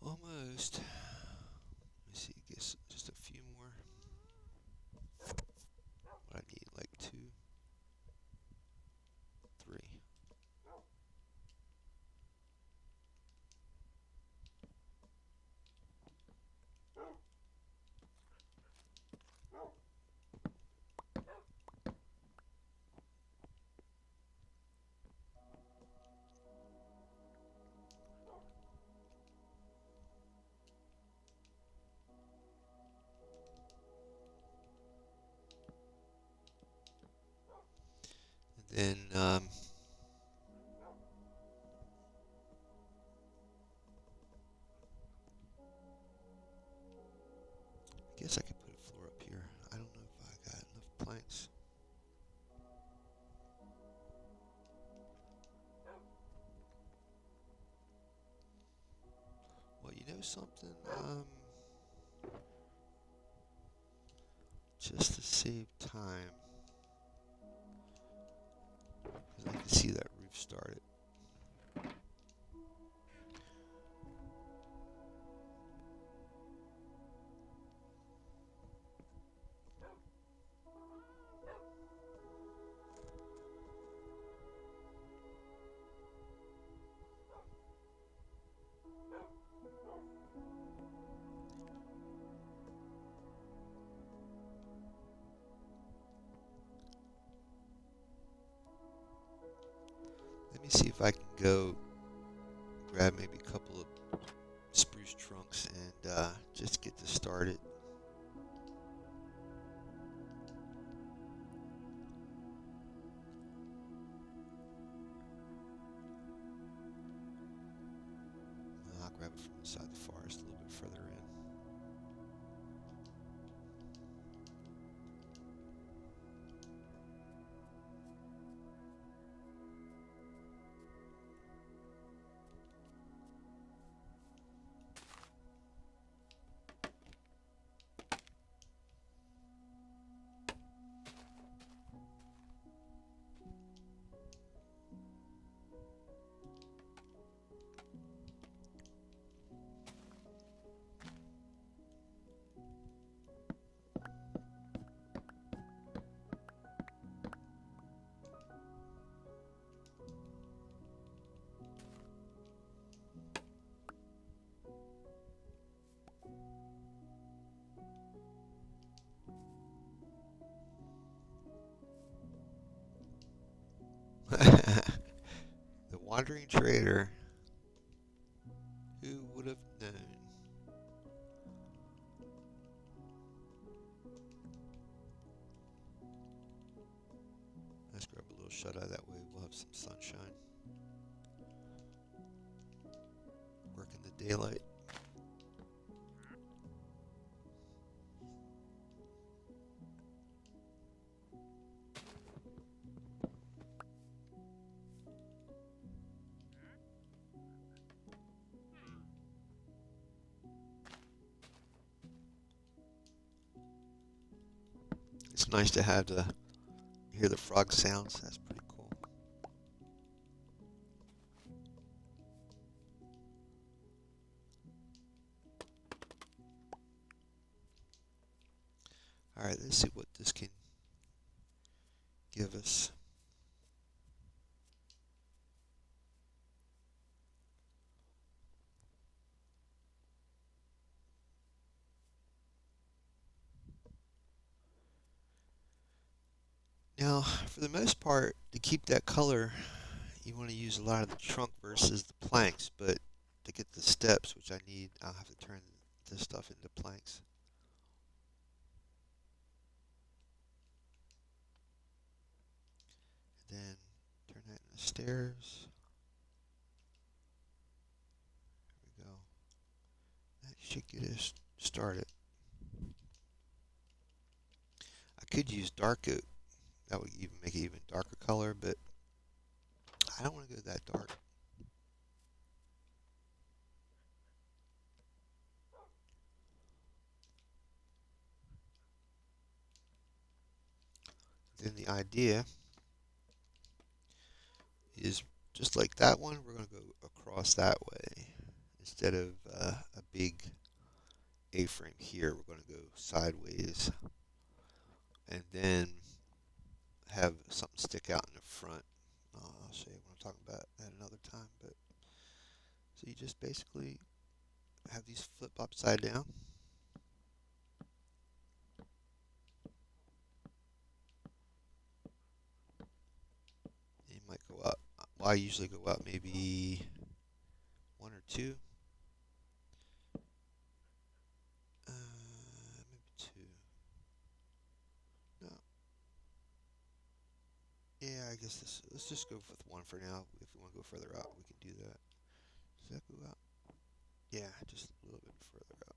almost. Let me see. Guess just a few more. What I need, like 2, 3. And then guess I could put a floor up here. I don't know if I got enough planks. Well, you know something? Just to save time, because I can see that roof started. Let me see if I can go grab maybe a couple of spruce trunks and just get this started. I'll grab it from inside the forest a little bit further in. The wandering trader. Who would have known? Let's grab a little shut eye, that way we'll have some sunshine. Work in the daylight. It's nice to have the hear the frog sounds. That's pretty cool. All right, let's see what this can give us. Now, for the most part, to keep that color, you want to use a lot of the trunk versus the planks, but to get the steps, which I need, I'll have to turn this stuff into planks. And then turn that into stairs. There we go. That should get us started. I could use dark oak. That would even make it even darker color, but I don't want to go that dark. Then the idea is just like that one, we're going to go across that way. Instead of a big A-frame here, we're going to go sideways and then have something stick out in the front. I'll show you what I'm talking about at another time. But so you just basically have these flip upside down. You might go up. Well, I usually go up maybe one or two. Maybe two. No. Yeah, I guess let's just go with one for now. If we want to go further out, we can do that. Does that go out? Yeah, just a little bit further out.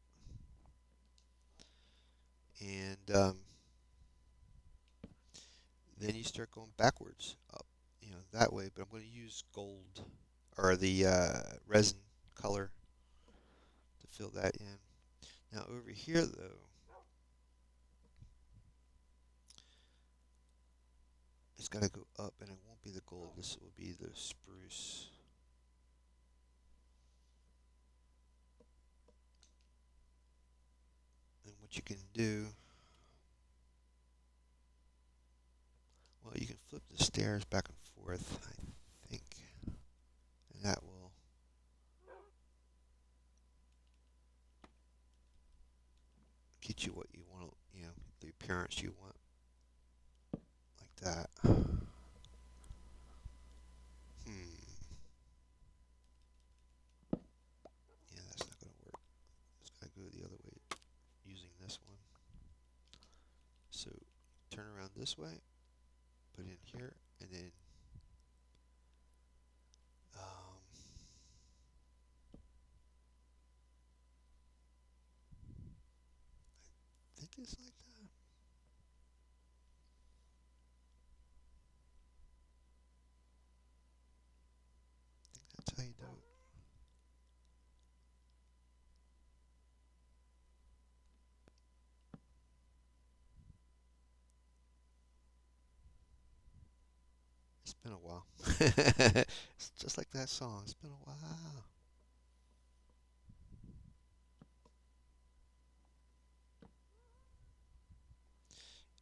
and then you start going backwards up, that way. But I'm going to use gold or the resin color to fill that in. Now over here though, it's got to go up, and it won't be the gold. This will be the spruce. And what you can do, well, you can flip the stairs back and forth, I think, and that will get you what you want, the appearance you want, like that. Yeah, that's not going to work. It's got to go the other way using this one. So turn around this way, put it in here, and then um, I think it's like that. I think that's how you do it. It's been a while. It's just like that song. It's been a while.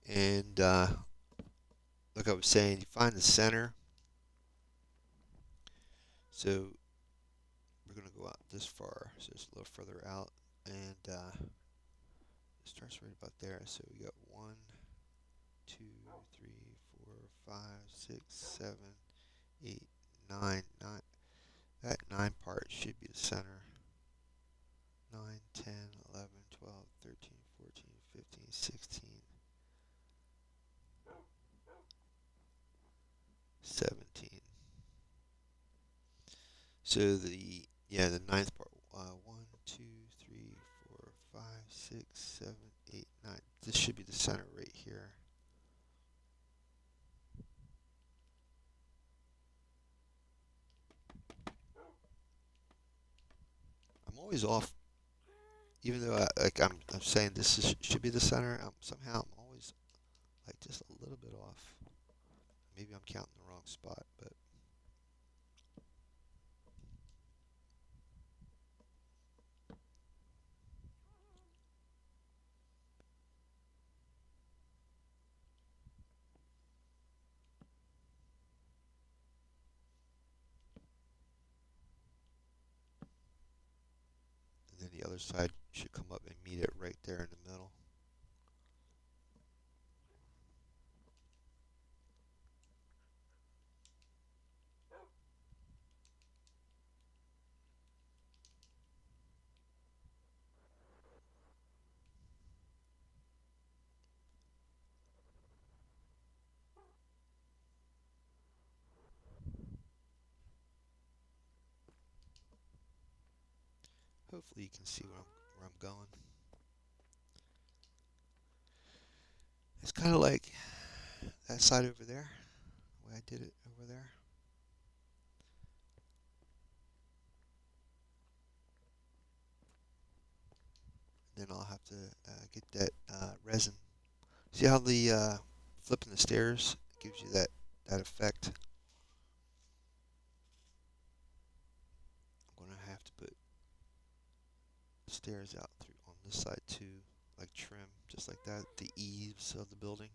And like I was saying, you find the center. So we're going to go out this far. So it's a little further out. And it starts right about there. So we got 1, 2, 3, 4, 5, 6, 7, 8, 9. That 9 part should be the center. 9, 10, 11, 12, 13, 14, 15, 16, 17. So the ninth part. 1, 2, 3, 4, 5, 6, 7, 8, 9. This should be the center right here. I'm always off, even though I'm saying should be the center. Somehow I'm always like just a little bit off. Maybe I'm counting the wrong spot, but and then the other side should come up and meet it right there in the middle. Hopefully you can see where I'm going. It's kind of like that side over there, the way I did it over there. Then I'll have to get that resin. See how the flipping the stairs gives you that effect? I'm gonna have to put stairs out through on this side too, like trim, just like that. The eaves of the building.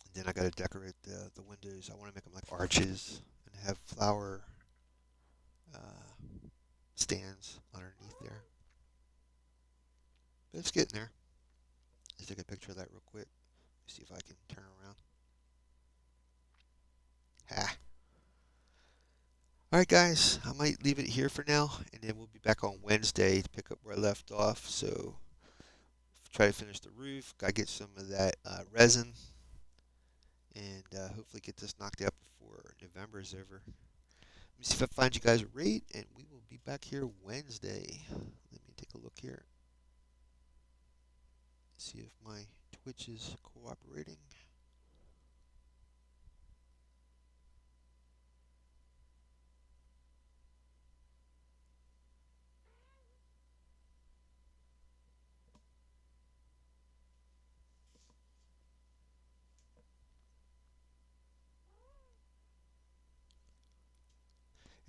And then I gotta decorate the windows. I want to make them like arches and have flower uh, stands underneath there. But it's getting there. Let's take a picture of that real quick. See if I can turn around. Ha! Alright guys, I might leave it here for now, and then we'll be back on Wednesday to pick up where I left off. So, try to finish the roof. Gotta get some of that resin, and hopefully get this knocked out before November is over. Let me see if I find you guys a rate, and we will be back here Wednesday. Let me take a look here. See if my Twitch is cooperating.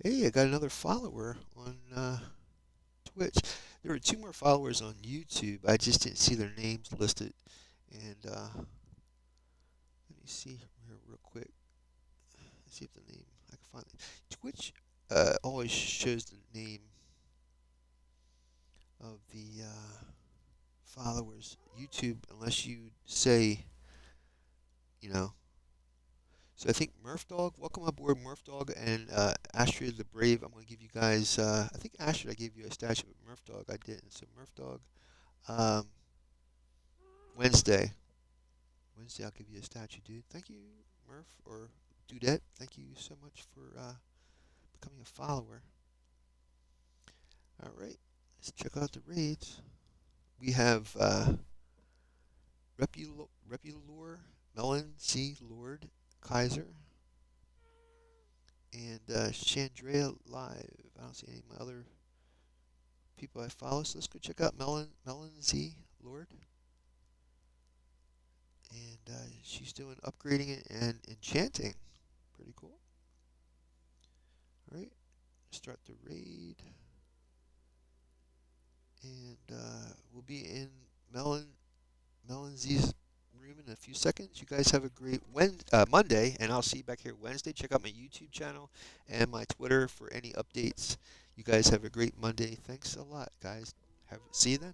Hey, I got another follower on Twitch. There were two more followers on YouTube. I just didn't see their names listed. And let me see here real quick. See if the name I can find it. Twitch always shows the name of the followers. YouTube, unless you say, you know. So I think Murph Dog, welcome aboard, Murph Dog and Astrid the Brave. I'm going to give you guys. I think Astrid, I gave you a statue, but Murph Dog, I didn't. So Murph Dog, um, Wednesday. Wednesday, I'll give you a statue, dude. Thank you, Murph or Dudette. Thank you so much for becoming a follower. All right, let's check out the raids. We have Repulor, Melon, C. Lord, Kaiser, and Chandrea Live. I don't see any of my other people I follow, so let's go check out Melon Z. Lord. And she's doing upgrading it and enchanting. Pretty cool. Alright, start the raid. And we'll be in Melon Z's room in a few seconds. You guys have a great Monday, and I'll see you back here Wednesday. Check out my YouTube channel and my Twitter for any updates. You guys have a great Monday. Thanks a lot, guys. See you then.